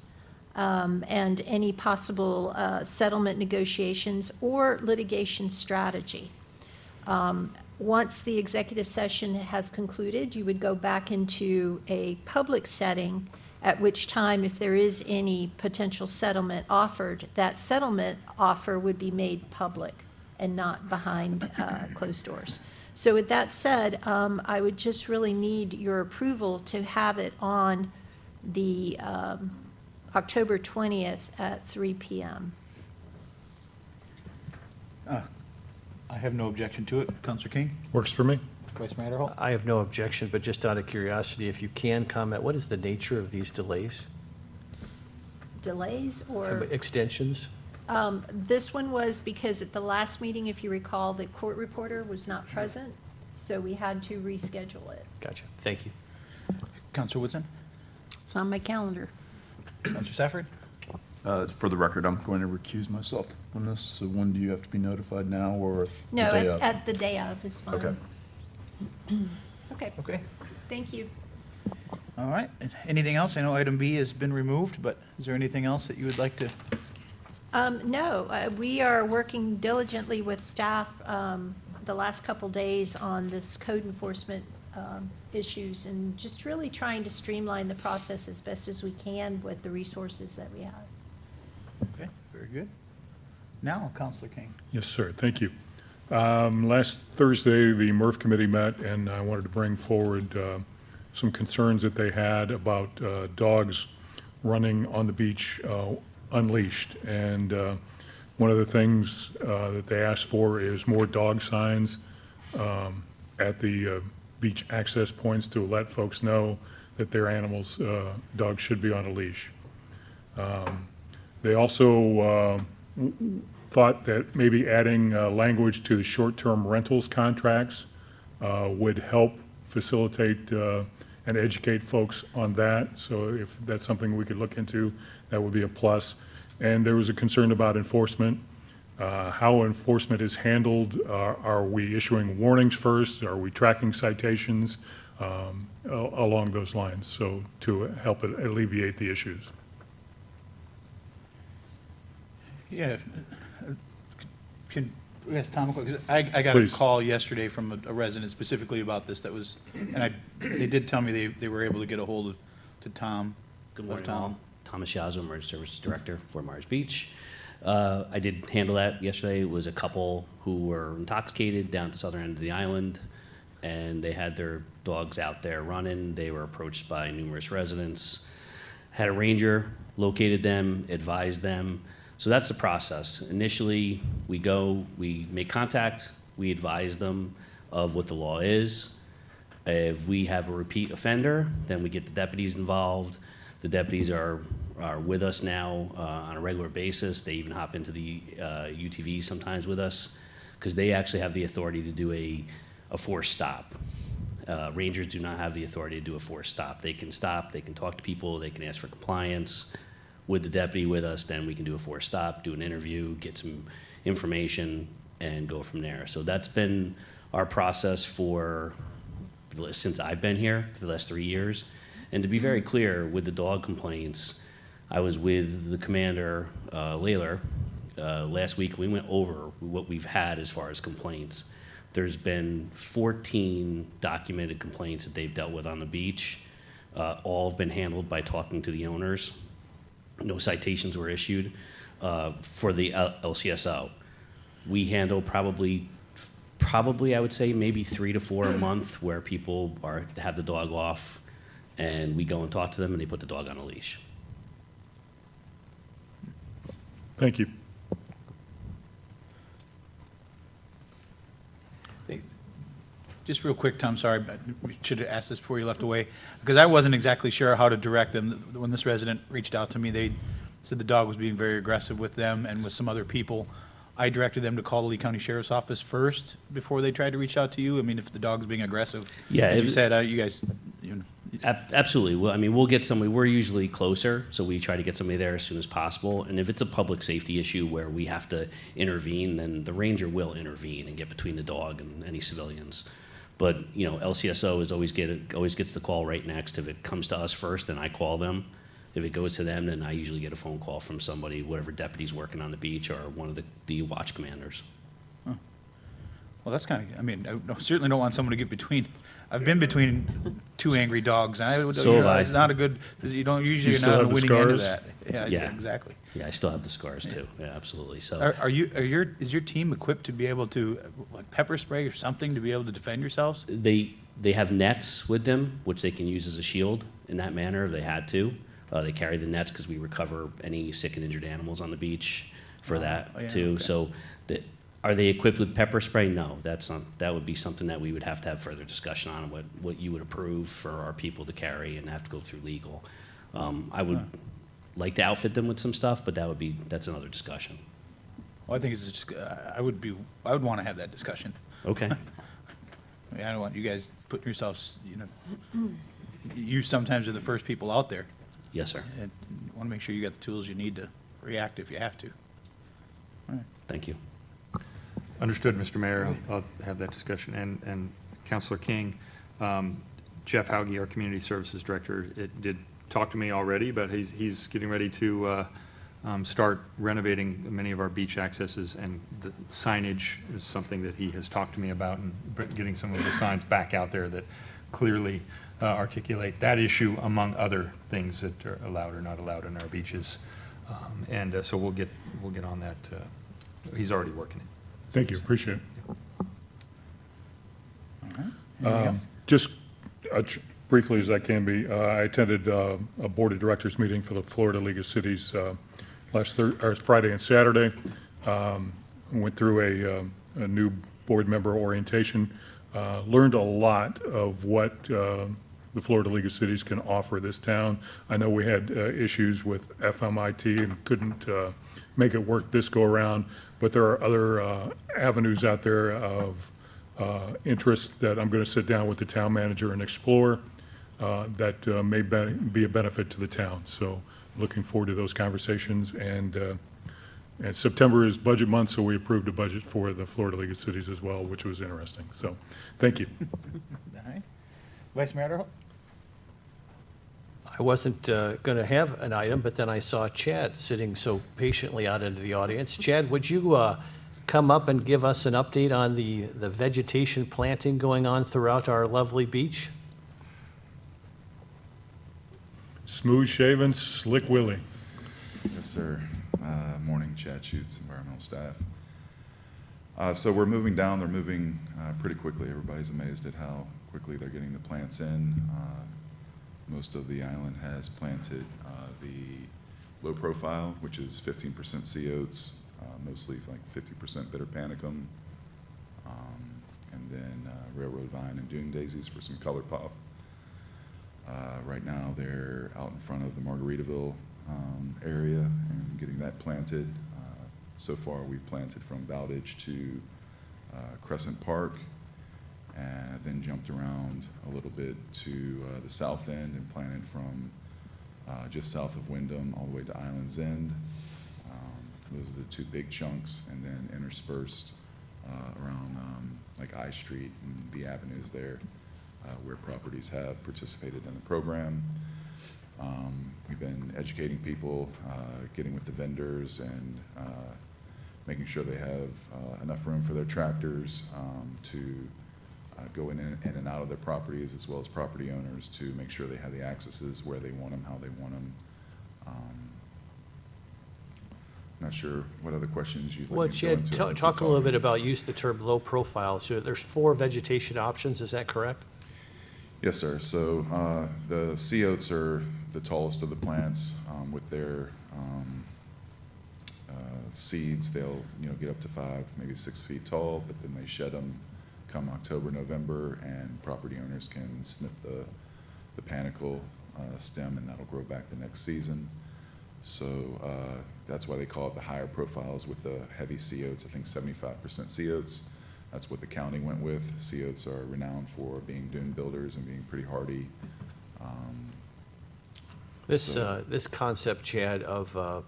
and any possible settlement negotiations or litigation strategy. Once the executive session has concluded, you would go back into a public setting, at which time, if there is any potential settlement offered, that settlement offer would be made public. and not behind closed doors. So with that said, I would just really need your approval to have it on the October 20th at 3 PM. I have no objection to it. Counselor King? Works for me. Vice Mayor Adderholt? I have no objection, but just out of curiosity, if you can comment, what is the nature of these delays? Delays or? Extensions? This one was because at the last meeting, if you recall, the court reporter was not present, so we had to reschedule it. Gotcha. Thank you. Counselor Woodson? It's on my calendar. Counselor Safford? For the record, I'm going to recuse myself on this. So when do you have to be notified now or No, the day of? at the day of is fine. Okay. Okay, Okay. thank you. All right. Anything else? I know item B has been removed, but is there anything else that you would like to? No, we are working diligently with staff the last couple days on this code enforcement issues and just really trying to streamline the process as best as we can with the resources that we have. Okay, very good. Now, Counselor King. Yes, sir. Thank you. Last Thursday, the MRF committee met, and I wanted to bring forward some concerns that they had about dogs running on the beach unleashed. And one of the things that they asked for is more dog signs at the beach access points to let folks know that their animals, dogs should be on a leash. They also thought that maybe adding language to the short-term rentals contracts would help facilitate and educate folks on that. So if that's something we could look into, that would be a plus. And there was a concern about enforcement, how enforcement is handled. Are we issuing warnings first? Are we tracking citations along those lines? So to help alleviate the issues. Yeah. Can we ask Tom a quick, 'cause I got a Please. call yesterday from a resident specifically about this that was, and they did tell me they were able to get a hold to Tom. Good of morning, Tom. all. Thomas Yazzo, Emergency Services Director, Fort Myers Beach. I did handle that yesterday. It was a couple who were intoxicated down at the southern end of the island, and they had their dogs out there running. They were approached by numerous residents. Had a ranger, located them, advised them. So that's the process. Initially, we go, we make contact, we advise them of what the law is. If we have a repeat offender, then we get the deputies involved. The deputies are with us now on a regular basis. They even hop into the UTV sometimes with us because they actually have the authority to do a forced stop. Rangers do not have the authority to do a forced stop. They can stop, they can talk to people, they can ask for compliance. With the deputy with us, then we can do a forced stop, do an interview, get some information, and go from there. So that's been our process since I've been here for the last 3 years. And to be very clear, with the dog complaints, I was with the commander, Layler, last week. We went over what we've had as far as complaints. There's been 14 documented complaints that they've dealt with on the beach. All have been handled by talking to the owners. No citations were issued for the LCSO. We handle probably I would say maybe 3 to 4 a month where people have the dog off and we go and talk to them and they put the dog on a leash. Thank you. Just real quick, Tom, sorry, but we should have asked this before you left away, because I wasn't exactly sure how to direct them. When this resident reached out to me, they said the dog was being very aggressive with them and with some other people. I directed them to call the Lee County Sheriff's Office first before they tried to reach out to you. I mean, if the dog's being aggressive, Yeah, as you it- said, you guys, you know, Absolutely. Well, I mean, we'll get somebody, we're usually closer, so we try to get somebody there as soon as possible. And if it's a public safety issue where we have to intervene, then the ranger will intervene and get between the dog and any civilians. But, you know, LCSO always gets the call right next. If it comes to us first, then I call them. If it goes to them, then I usually get a phone call from somebody, whatever deputy's working on the beach or one of the watch commanders. well, that's kind of, I mean, I certainly don't want someone to get between I've been between two angry dogs, and I would, So have I. it's not a good, you don't, usually You you're still not on have the the winning end of scars? that. Yeah. Exactly. Yeah, I still have the scars too. Yeah, absolutely. So Is your team equipped to be able to, like, pepper spray or something to be able to defend yourselves? they have nets with them, which they can use as a shield in that manner if they had to. They carry the nets because we recover any sick and injured animals on the beach for that yeah, too. okay. So are they equipped with pepper spray? No, that's not, that would be something that we would have to have further discussion on, what you would approve for our people to carry and have to go through legal. I would like to outfit them with some stuff, but that's another discussion. Well, I think it's just, I would want to have that discussion. Okay. I mean, I don't want you guys putting yourselves, you sometimes are the first people out there. Yes, sir. And you want to make sure you got the tools you need to react if you have to. Thank you. Understood, Mr. Mayor. I'll have that discussion. And Counselor King, Jeff Hauge, our Community Services Director, did talk to me already, but he's getting ready to start renovating many of our beach accesses, and the signage is something that he has talked to me about, and getting some of the signs back out there that clearly articulate that issue, among other things that are allowed or not allowed on our beaches. So we'll get on that. He's already working it. Thank you, appreciate it. Anything else? Just briefly as I can be, I attended a Board of Directors meeting for the Florida League of Cities Friday and Saturday. Went through a new board member orientation. Learned a lot of what the Florida League of Cities can offer this town. I know we had issues with FMIT and couldn't make it work this go-around, but there are other avenues out there of interest that I'm going to sit down with the town manager and explore that may be a benefit to the town. So looking forward to those conversations. And September is budget month, so we approved a budget for the Florida League of Cities as well, which was interesting. So thank you. All right. Vice Mayor Adderhope? I wasn't going to have an item, but then I saw Chad sitting so patiently out into the audience. Chad, would you come up and give us an update on the vegetation planting going on throughout our lovely beach? Smooth shaven, slick Willie. Yes, sir. Morning, Chad Schutz, environmental staff. So we're moving down. They're moving pretty quickly. Everybody's amazed at how quickly they're getting the plants in. Most of the island has planted the low profile, which is 15% sea oats, mostly like 50% bitter panicum, and then railroad vine and dune daisies for some color pop. Right now, they're out in front of the Margaritaville area and getting that planted. So far, we've planted from Bowditch to Crescent Park, and then jumped around a little bit to the south end and planted from just south of Wyndham all the way to Island's End. Those are the two big chunks, and then interspersed around like I Street and the avenues there where properties have participated in the program. We've been educating people, getting with the vendors, and making sure they have enough room for their tractors to go in and out of their properties, as well as property owners to make sure they have the accesses where they want them, how they want them. Not sure what other questions you'd Well, like me to go Chad, into. talk a little bit about use of the term low profile. So there's 4 vegetation options, is that correct? Yes, sir. So the sea oats are the tallest of the plants. With their seeds, they'll get up to 5, maybe 6 feet tall, but then they shed them come October, November, and property owners can snip the panicle stem, and that'll grow back the next season. So that's why they call it the higher profiles with the heavy sea oats. I think 75% sea oats. That's what the county went with. Sea oats are renowned for being dune builders and being pretty hardy. This concept, Chad, of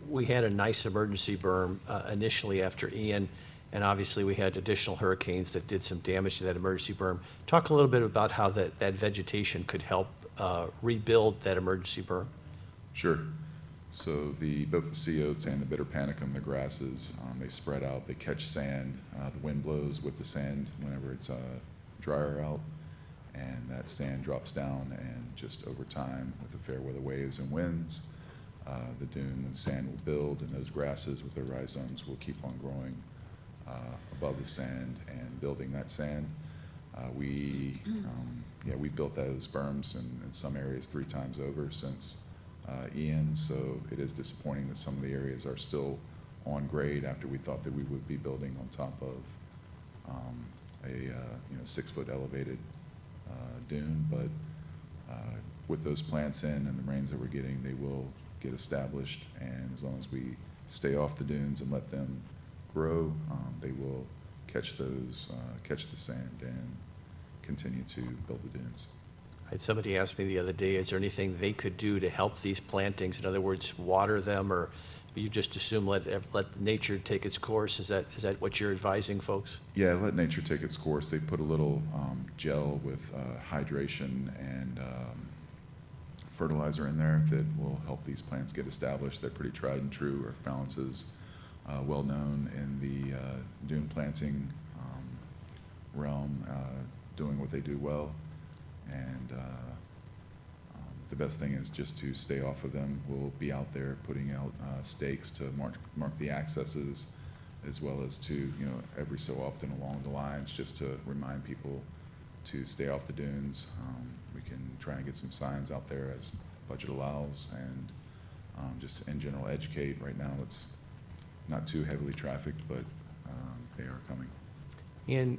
we had a nice emergency berm initially after Ian, and obviously we had additional hurricanes that did some damage to that emergency berm. Talk a little bit about how that vegetation could help rebuild that emergency berm. Sure. So both the sea oats and the bitter panicum, the grasses, they spread out, they catch sand. The wind blows with the sand whenever it's dryer out, and that sand drops down, and just over time, with the fair weather waves and winds, the dune and sand will build, and those grasses with their rhizomes will keep on growing above the sand and building that sand. We built those berms in some areas 3 times over since Ian, so it is disappointing that some of the areas are still on grade after we thought that we would be building on top of a 6-foot elevated dune. But with those plants in and the rains that we're getting, they will get established, and as long as we stay off the dunes and let them grow, they will catch the sand and continue to build the dunes. I had somebody ask me the other day, is there anything they could do to help these plantings? In other words, water them, or you just assume let nature take its course? Is that what you're advising folks? Yeah, let nature take its course. They put a little gel with hydration and fertilizer in there that will help these plants get established. They're pretty tried and true. Earth Balance is well known in the dune planting realm, doing what they do well. And the best thing is just to stay off of them. We'll be out there putting out stakes to mark the accesses, as well as to, every so often along the lines, just to remind people to stay off the dunes. We can try and get some signs out there as budget allows, and just in general educate. Right now it's not too heavily trafficked, but they are coming. And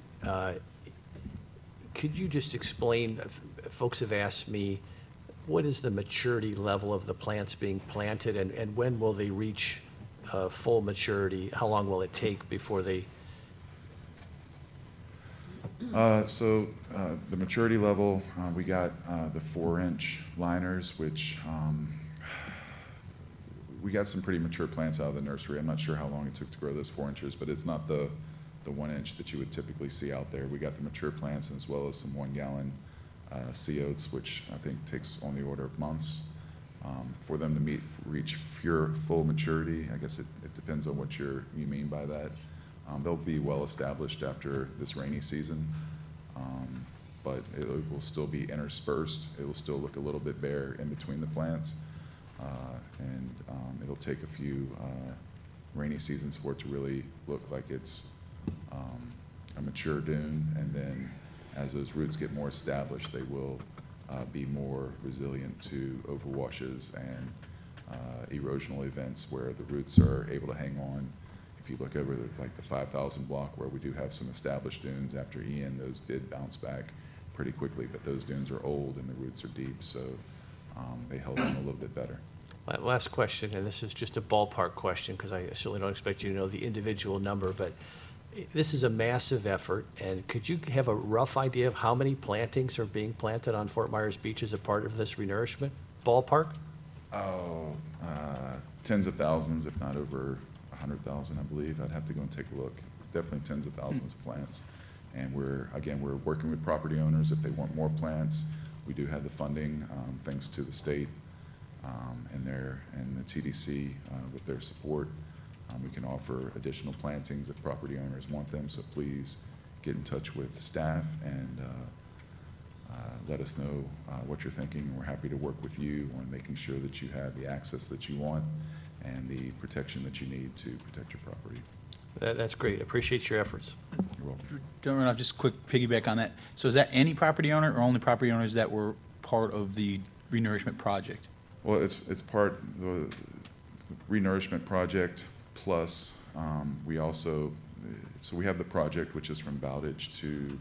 could you just explain, folks have asked me, what is the maturity level of the plants being planted, and when will they reach full maturity? How long will it take before they? So the maturity level, we got the 4-inch liners, which we got some pretty mature plants out of the nursery. I'm not sure how long it took to grow those 4 inches, but it's not the 1 inch that you would typically see out there. We got the mature plants, as well as some 1 gallon sea oats, which I think takes on the order of months for them to reach full maturity. I guess it depends on what you mean by that. They'll be well established after this rainy season, but it will still be interspersed. It will still look a little bit bare in between the plants, and it'll take a few rainy seasons for it to really look like it's a mature dune. And then as those roots get more established, they will be more resilient to overwashes and erosional events where the roots are able to hang on. If you look over the 5,000 block, where we do have some established dunes after Ian, those did bounce back pretty quickly, but those dunes are old and the roots are deep, so they held on a little bit better. Last question, and this is just a ballpark question, because I certainly don't expect you to know the individual number, but this is a massive effort, and could you have a rough idea of how many plantings are being planted on Fort Myers Beach as a part of this renourishment? Ballpark? Tens of thousands, if not over 100,000, I believe. I'd have to go and take a look. Definitely tens of thousands of plants. And we're working with property owners if they want more plants. We do have the funding, thanks to the state and the TDC with their support. We can offer additional plantings if property owners want them, so please get in touch with staff and let us know what you're thinking. We're happy to work with you on making sure that you have the access that you want and the protection that you need to protect your property. That's great. Appreciate your efforts. You're welcome. Don't run off, just quick piggyback on that. So is that any property owner or only property owners that were part of the renourishment project? Well, it's part of the renourishment project, plus we also, so we have the project, which is from Bowditch to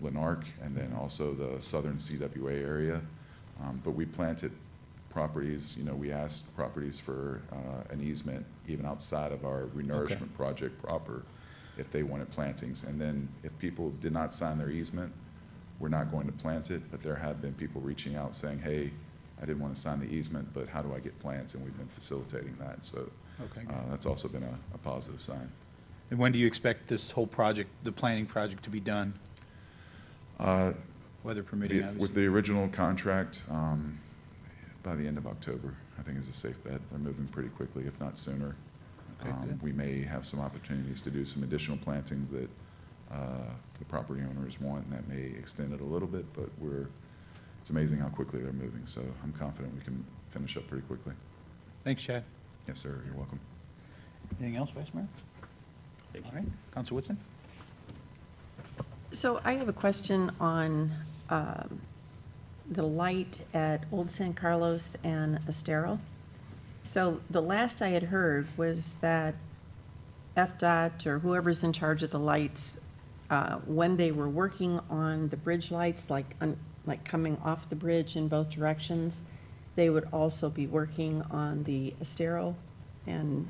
Lanark, and then also the southern CWA area. But we planted properties, we asked properties for an easement even outside of our renourishment project proper if they wanted plantings. And then if people did not sign their easement, we're not going to plant it. But there have been people reaching out saying, hey, I didn't want to sign the easement, but how do I get plants? And we've been facilitating that. So that's also been a positive sign. And when do you expect this whole project, the planning project, to be done? Weather permitting, obviously. With the original contract, by the end of October, I think is a safe bet. They're moving pretty quickly, if not sooner. Okay, good. We may have some opportunities to do some additional plantings that the property owners want, and that may extend it a little bit, but it's amazing how quickly they're moving, so I'm confident we can finish up pretty quickly. Thanks, Chad. Yes, sir, you're welcome. Anything else, Vice Mayor? All right, Counselor Whitson? So I have a question on the light at Old San Carlos and Estero. So the last I had heard was that FDOT or whoever's in charge of the lights, when they were working on the bridge lights, like coming off the bridge in both directions, they would also be working on the Estero and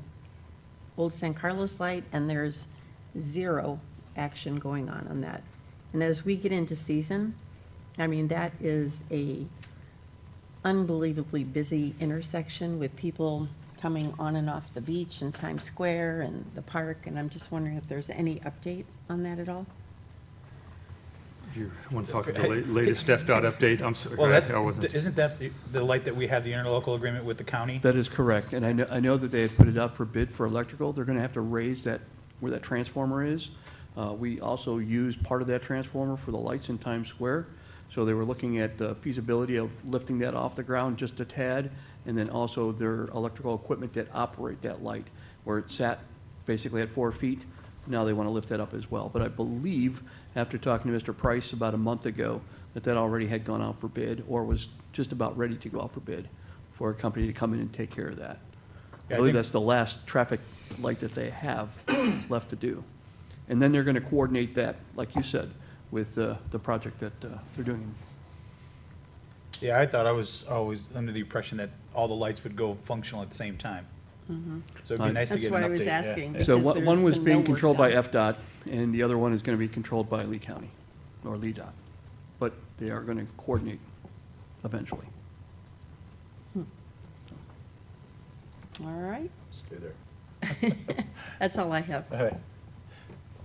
Old San Carlos light, and there's zero action going on that. And as we get into season, I mean, that is a unbelievably busy intersection with people coming on and off the beach and Times Square and the park, and I'm just wondering if there's any update on that at all? You want to talk about the latest FDOT update? I'm sorry, Well, I wasn't. isn't that the light that we have the interlocal agreement with the county? That is correct, and I know that they had put it up for bid for electrical. They're gonna have to raise that, where that transformer is. We also use part of that transformer for the lights in Times Square. So they were looking at the feasibility of lifting that off the ground just a tad, and then also their electrical equipment that operate that light, where it sat basically at 4 feet. Now they want to lift that up as well. But I believe, after talking to Mr. Price about a month ago, that already had gone out for bid, or was just about ready to go out for bid for a company to come in and take care of that. Yeah, I believe that's the last traffic light that they have left to do. And then they're going to coordinate that, like you said, with the project that they're doing. Yeah, I thought I was always under the impression that all the lights would go functional at the same time. So it'd be nice to That's get an update. why I was yeah. asking. So because one there's was been being no work controlled by done. FDOT, and the other one is going to be controlled by Lee County, or Lee Dot. But they are going to coordinate eventually. All right, Stay there. that's all I have. All right.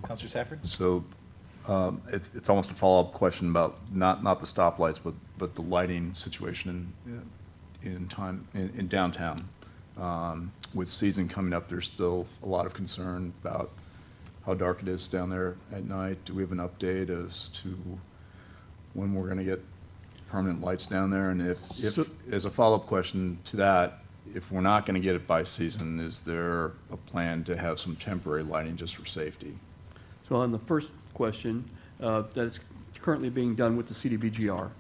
Counselor Safford? So it's almost a follow-up question about not the stoplights, but the lighting situation in downtown. With season coming up, there's still a lot of concern about how dark it is down there at night. Do we have an update as to when we're going to get permanent lights down there? And if as a follow-up question to that, if we're not going to get it by season, is there a plan to have some temporary lighting just for safety? So on the first question, that's currently being done with the CDBGR.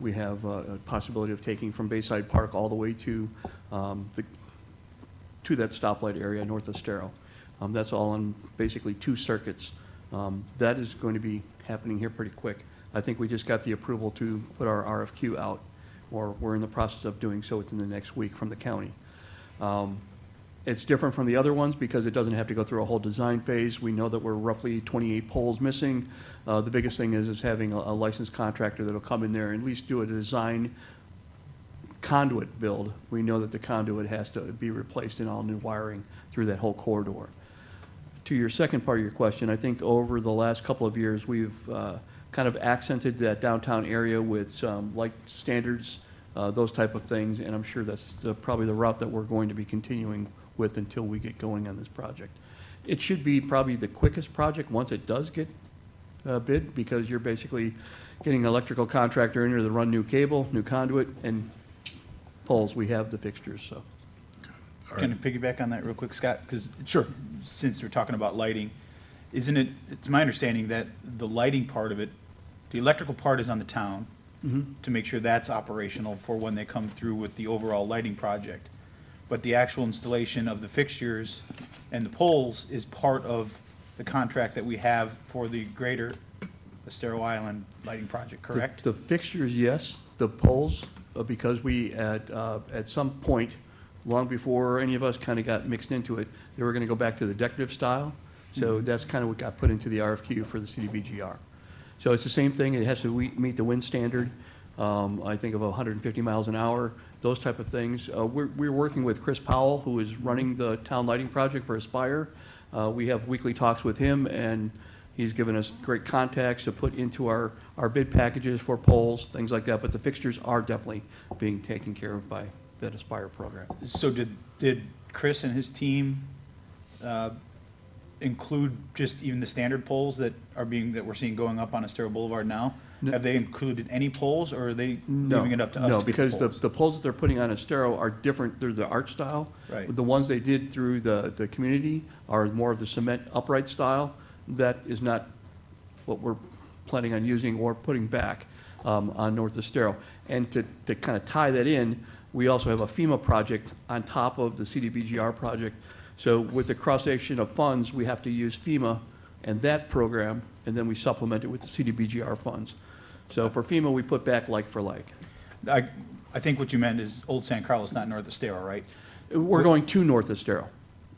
We have a possibility of taking from Bayside Park all the way to that stoplight area north of Estero. That's all on basically 2 circuits. That is going to be happening here pretty quick. I think we just got the approval to put our RFQ out, or we're in the process of doing so within the next week from the county. It's different from the other ones because it doesn't have to go through a whole design phase. We know that we're roughly 28 poles missing. The biggest thing is having a licensed contractor that'll come in there and at least do a design conduit build. We know that the conduit has to be replaced and all new wiring through that whole corridor. To your second part of your question, I think over the last couple of years, we've kind of accented that downtown area with some light standards, those type of things, and I'm sure that's probably the route that we're going to be continuing with until we get going on this project. It should be probably the quickest project once it does get bid, because you're basically getting an electrical contractor in here to run new cable, new conduit, and poles. We have the fixtures, so. Can I piggyback on that real quick, Scott? Because Sure. since we're talking about lighting, isn't it, it's my understanding that the lighting part of it, the electrical part is on the town to make sure that's operational for when they come through with the overall lighting project. But the actual installation of the fixtures and the poles is part of the contract that we have for the greater Estero Island lighting project, correct? The fixtures, yes. The poles, because we, at some point, long before any of us kind of got mixed into it, they were going to go back to the decorative style. So that's kind of what got put into the RFQ for the CDBGR. So it's the same thing. It has to meet the wind standard, I think of 150 miles an hour, those type of things. We're working with Chris Powell, who is running the town lighting project for Aspire. We have weekly talks with him, and he's given us great contacts to put into our bid packages for poles, things like that. But the fixtures are definitely being taken care of by that Aspire program. So did Chris and his team include just even the standard poles that we're seeing going up on Estero Boulevard now? Have they included any poles, or are they No, leaving it up to us? no, to get the because poles? the poles that they're putting on Estero are different, they're the art style. Right. The ones they did through the community are more of the cement upright style. That is not what we're planning on using or putting back on North Estero. And to kind of tie that in, we also have a FEMA project on top of the CDBGR project. So with the cross-section of funds, we have to use FEMA and that program, and then we supplement it with the CDBGR funds. So for FEMA, we put back like for like. I think what you meant is Old San Carlos, not North Estero, right? We're going to North Estero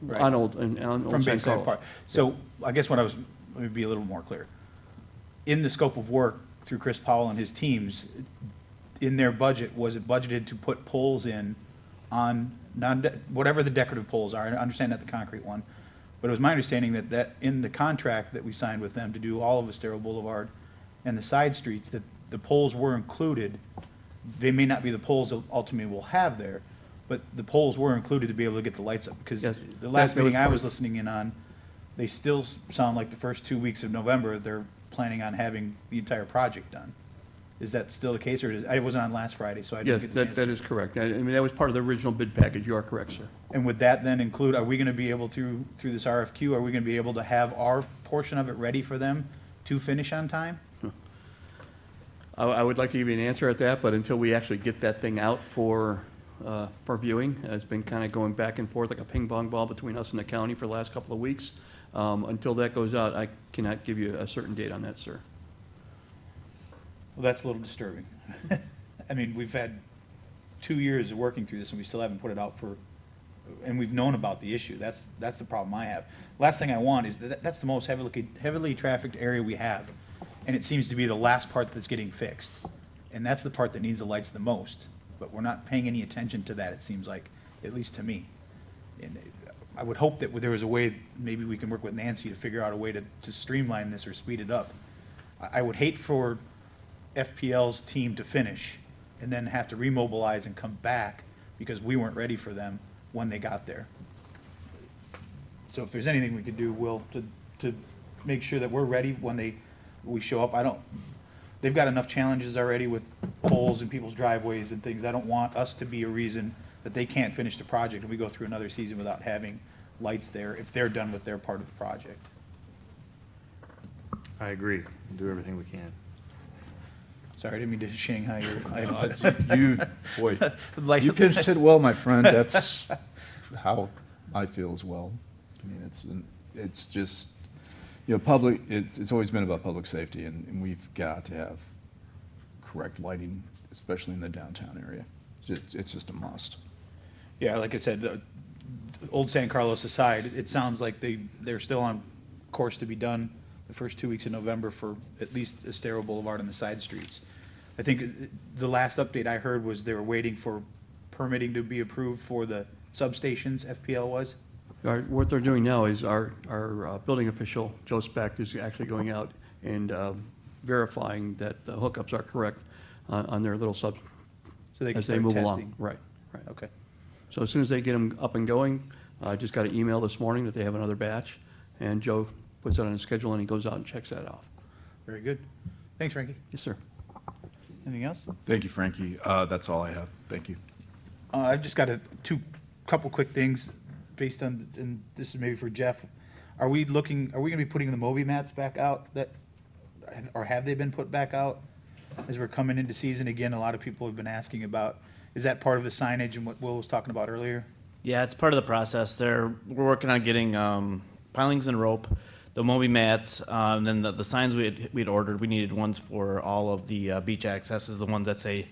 Right. on Old San From Bayside Carlos. Park. So I guess let me be a little more clear. In the scope of work through Chris Powell and his teams, in their budget, was it budgeted to put poles in on whatever the decorative poles are? I understand that the concrete one, but it was my understanding that in the contract that we signed with them to do all of Estero Boulevard and the side streets, that the poles were included. They may not be the poles that ultimately we'll have there, but the poles were included to be able to get the lights up, because Yes. the last That was meeting I part was of- listening in on, they still sound like the first 2 weeks of November, they're planning on having the entire project done. Is that still the case, or I wasn't on last Friday, so I Yes, didn't get the chance. that is correct. I mean, that was part of the original bid package. You are correct, sir. And would that then include, are we gonna be able to, through this RFQ, are we gonna be able to have our portion of it ready for them to finish on time? I would like to give you an answer at that, but until we actually get that thing out for viewing, it's been kind of going back and forth like a ping pong ball between us and the county for the last couple of weeks. Until that goes out, I cannot give you a certain date on that, sir. Well, that's a little disturbing. I mean, we've had 2 years of working through this, and we still haven't put it out and we've known about the issue. That's the problem I have. Last thing I want is that's the most heavily trafficked area we have, and it seems to be the last part that's getting fixed. And that's the part that needs the lights the most, but we're not paying any attention to that, it seems like, at least to me. And I would hope that there was a way, maybe we can work with Nancy to figure out a way to streamline this or speed it up. I would hate for FPL's team to finish and then have to remobilize and come back because we weren't ready for them when they got there. So if there's anything we could do, Will, to make sure that we're ready when we show up. They've got enough challenges already with poles in people's driveways and things. I don't want us to be a reason that they can't finish the project and we go through another season without having lights there if they're done with their part of the project. I agree. We'll do everything we can. Sorry, I didn't mean to Shanghai You pitched it well, my friend. That's how I feel as well. I mean, it's just, it's always been about public safety, and we've got to have correct lighting, especially in the downtown area. It's just a must. Yeah, like I said, Old San Carlos aside, it sounds like they're still on course to be done the first 2 weeks in November for at least Estero Boulevard and the side streets. I think the last update I heard was they were waiting for permitting to be approved for the substations, FPL was. What they're doing now is our building official, Joe Specht, is actually going out and verifying that the hookups are correct on their little So they can as they start move testing. along. Right. Okay. So as soon as they get them up and going, I just got an email this morning that they have another batch, and Joe puts that on his schedule and he goes out and checks that off. Very good. Thanks, Frankie. Yes, sir. Anything else? Thank you, Frankie. That's all I have. Thank you. I've just got couple quick things based on, and this is maybe for Jeff. Are we gonna be putting the Moby mats back out or have they been put back out as we're coming into season? Again, a lot of people have been asking about, is that part of the signage and what Will was talking about earlier? Yeah, it's part of the process. We're working on getting pilings and rope, the Moby mats, and then the signs we'd ordered. We needed ones for all of the beach accesses, the ones that say,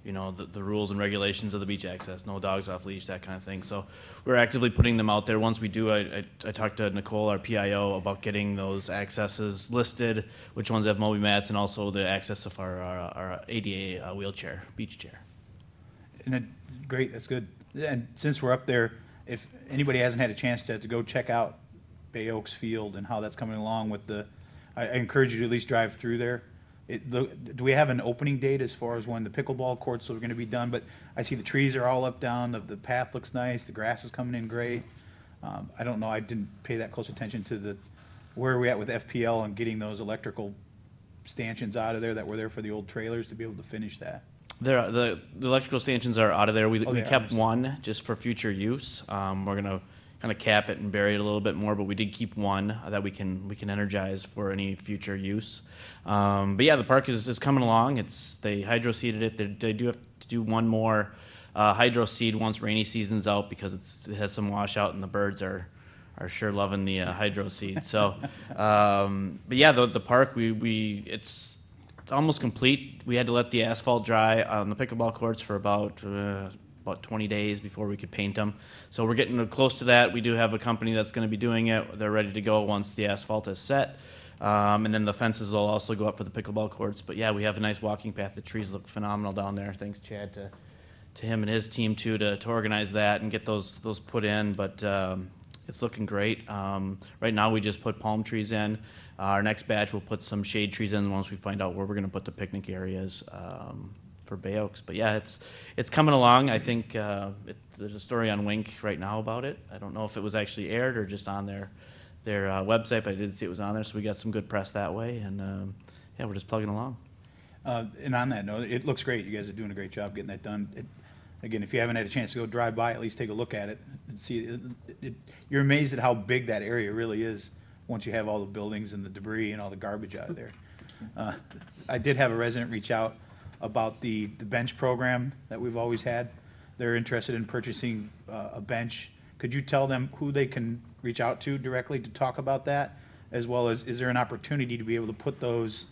the rules and regulations of the beach access, no dogs off leash, that kind of thing. So we're actively putting them out there. Once we do, I talked to Nicole, our PIO, about getting those accesses listed, which ones have Moby mats, and also the access of our ADA wheelchair, beach chair. And great, that's good. And since we're up there, if anybody hasn't had a chance to go check out Bay Oaks Field and how that's coming along I encourage you to at least drive through there. Do we have an opening date as far as when the pickleball courts are going to be done? But I see the trees are all up, down, the path looks nice, the grass is coming in great. I don't know, I didn't pay that close attention to where are we at with FPL and getting those electrical stanchions out of there that were there for the old trailers to be able to finish that. The electrical stanchions are out of there. We Oh, they are. kept one just for future use. We're gonna kind of cap it and bury it a little bit more, but we did keep one that we can energize for any future use. But yeah, the park is coming along. They hydro seeded it. They do have to do one more hydro seed once rainy season's out because it has some washout and the birds are sure loving the hydro seed. So, but yeah, the park it's almost complete. We had to let the asphalt dry on the pickleball courts for about 20 days before we could paint them. So we're getting close to that. We do have a company that's going to be doing it. They're ready to go once the asphalt is set. And then the fences will also go up for the pickleball courts. But yeah, we have a nice walking path. The trees look phenomenal down there. Thanks, Chad, to him and his team too to organize that and get those put in. But it's looking great. Right now we just put palm trees in. Our next batch will put some shade trees in once we find out where we're going to put the picnic areas for Bay Oaks. But yeah, it's coming along. I think there's a story on Wink right now about it. I don't know if it was actually aired or just on their website, but I did see it was on there, so we got some good press that way. And yeah, we're just plugging along. And on that note, it looks great. You guys are doing a great job getting that done. Again, if you haven't had a chance to go drive by, at least take a look at it and see. You're amazed at how big that area really is once you have all the buildings and the debris and all the garbage out of there. I did have a resident reach out about the bench program that we've always had. They're interested in purchasing a bench. Could you tell them who they can reach out to directly to talk about that? As well as, is there an opportunity to be able to put those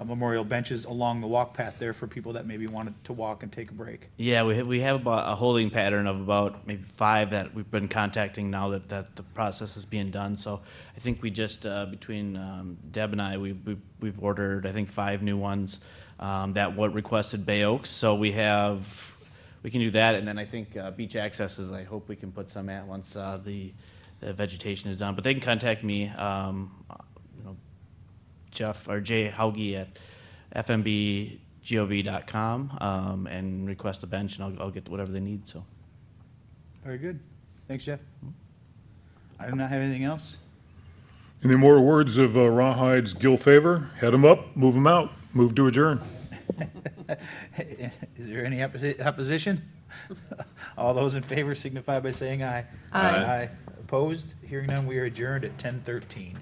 memorial benches along the walk path there for people that maybe wanted to walk and take a break? Yeah, we have about a holding pattern of about maybe 5 that we've been contacting now that the process is being done. So I think we just between Deb and I, we've ordered I think 5 new ones that requested Bay Oaks. So we can do that, and then I think beach accesses. I hope we can put some at once the vegetation is done. But they can contact me. Jeff or Jay Hauge at fmbgov.com and request a bench, and I'll get whatever they need. So, Very good. Thanks, Jeff. I do not have anything else. Any more words of Rawhide's Gil favor? Head them up, move them out, move to adjourn. Is there any opposition? All those in favor signify by saying aye. Aye. Opposed? Hearing none, we are adjourned at 10:13.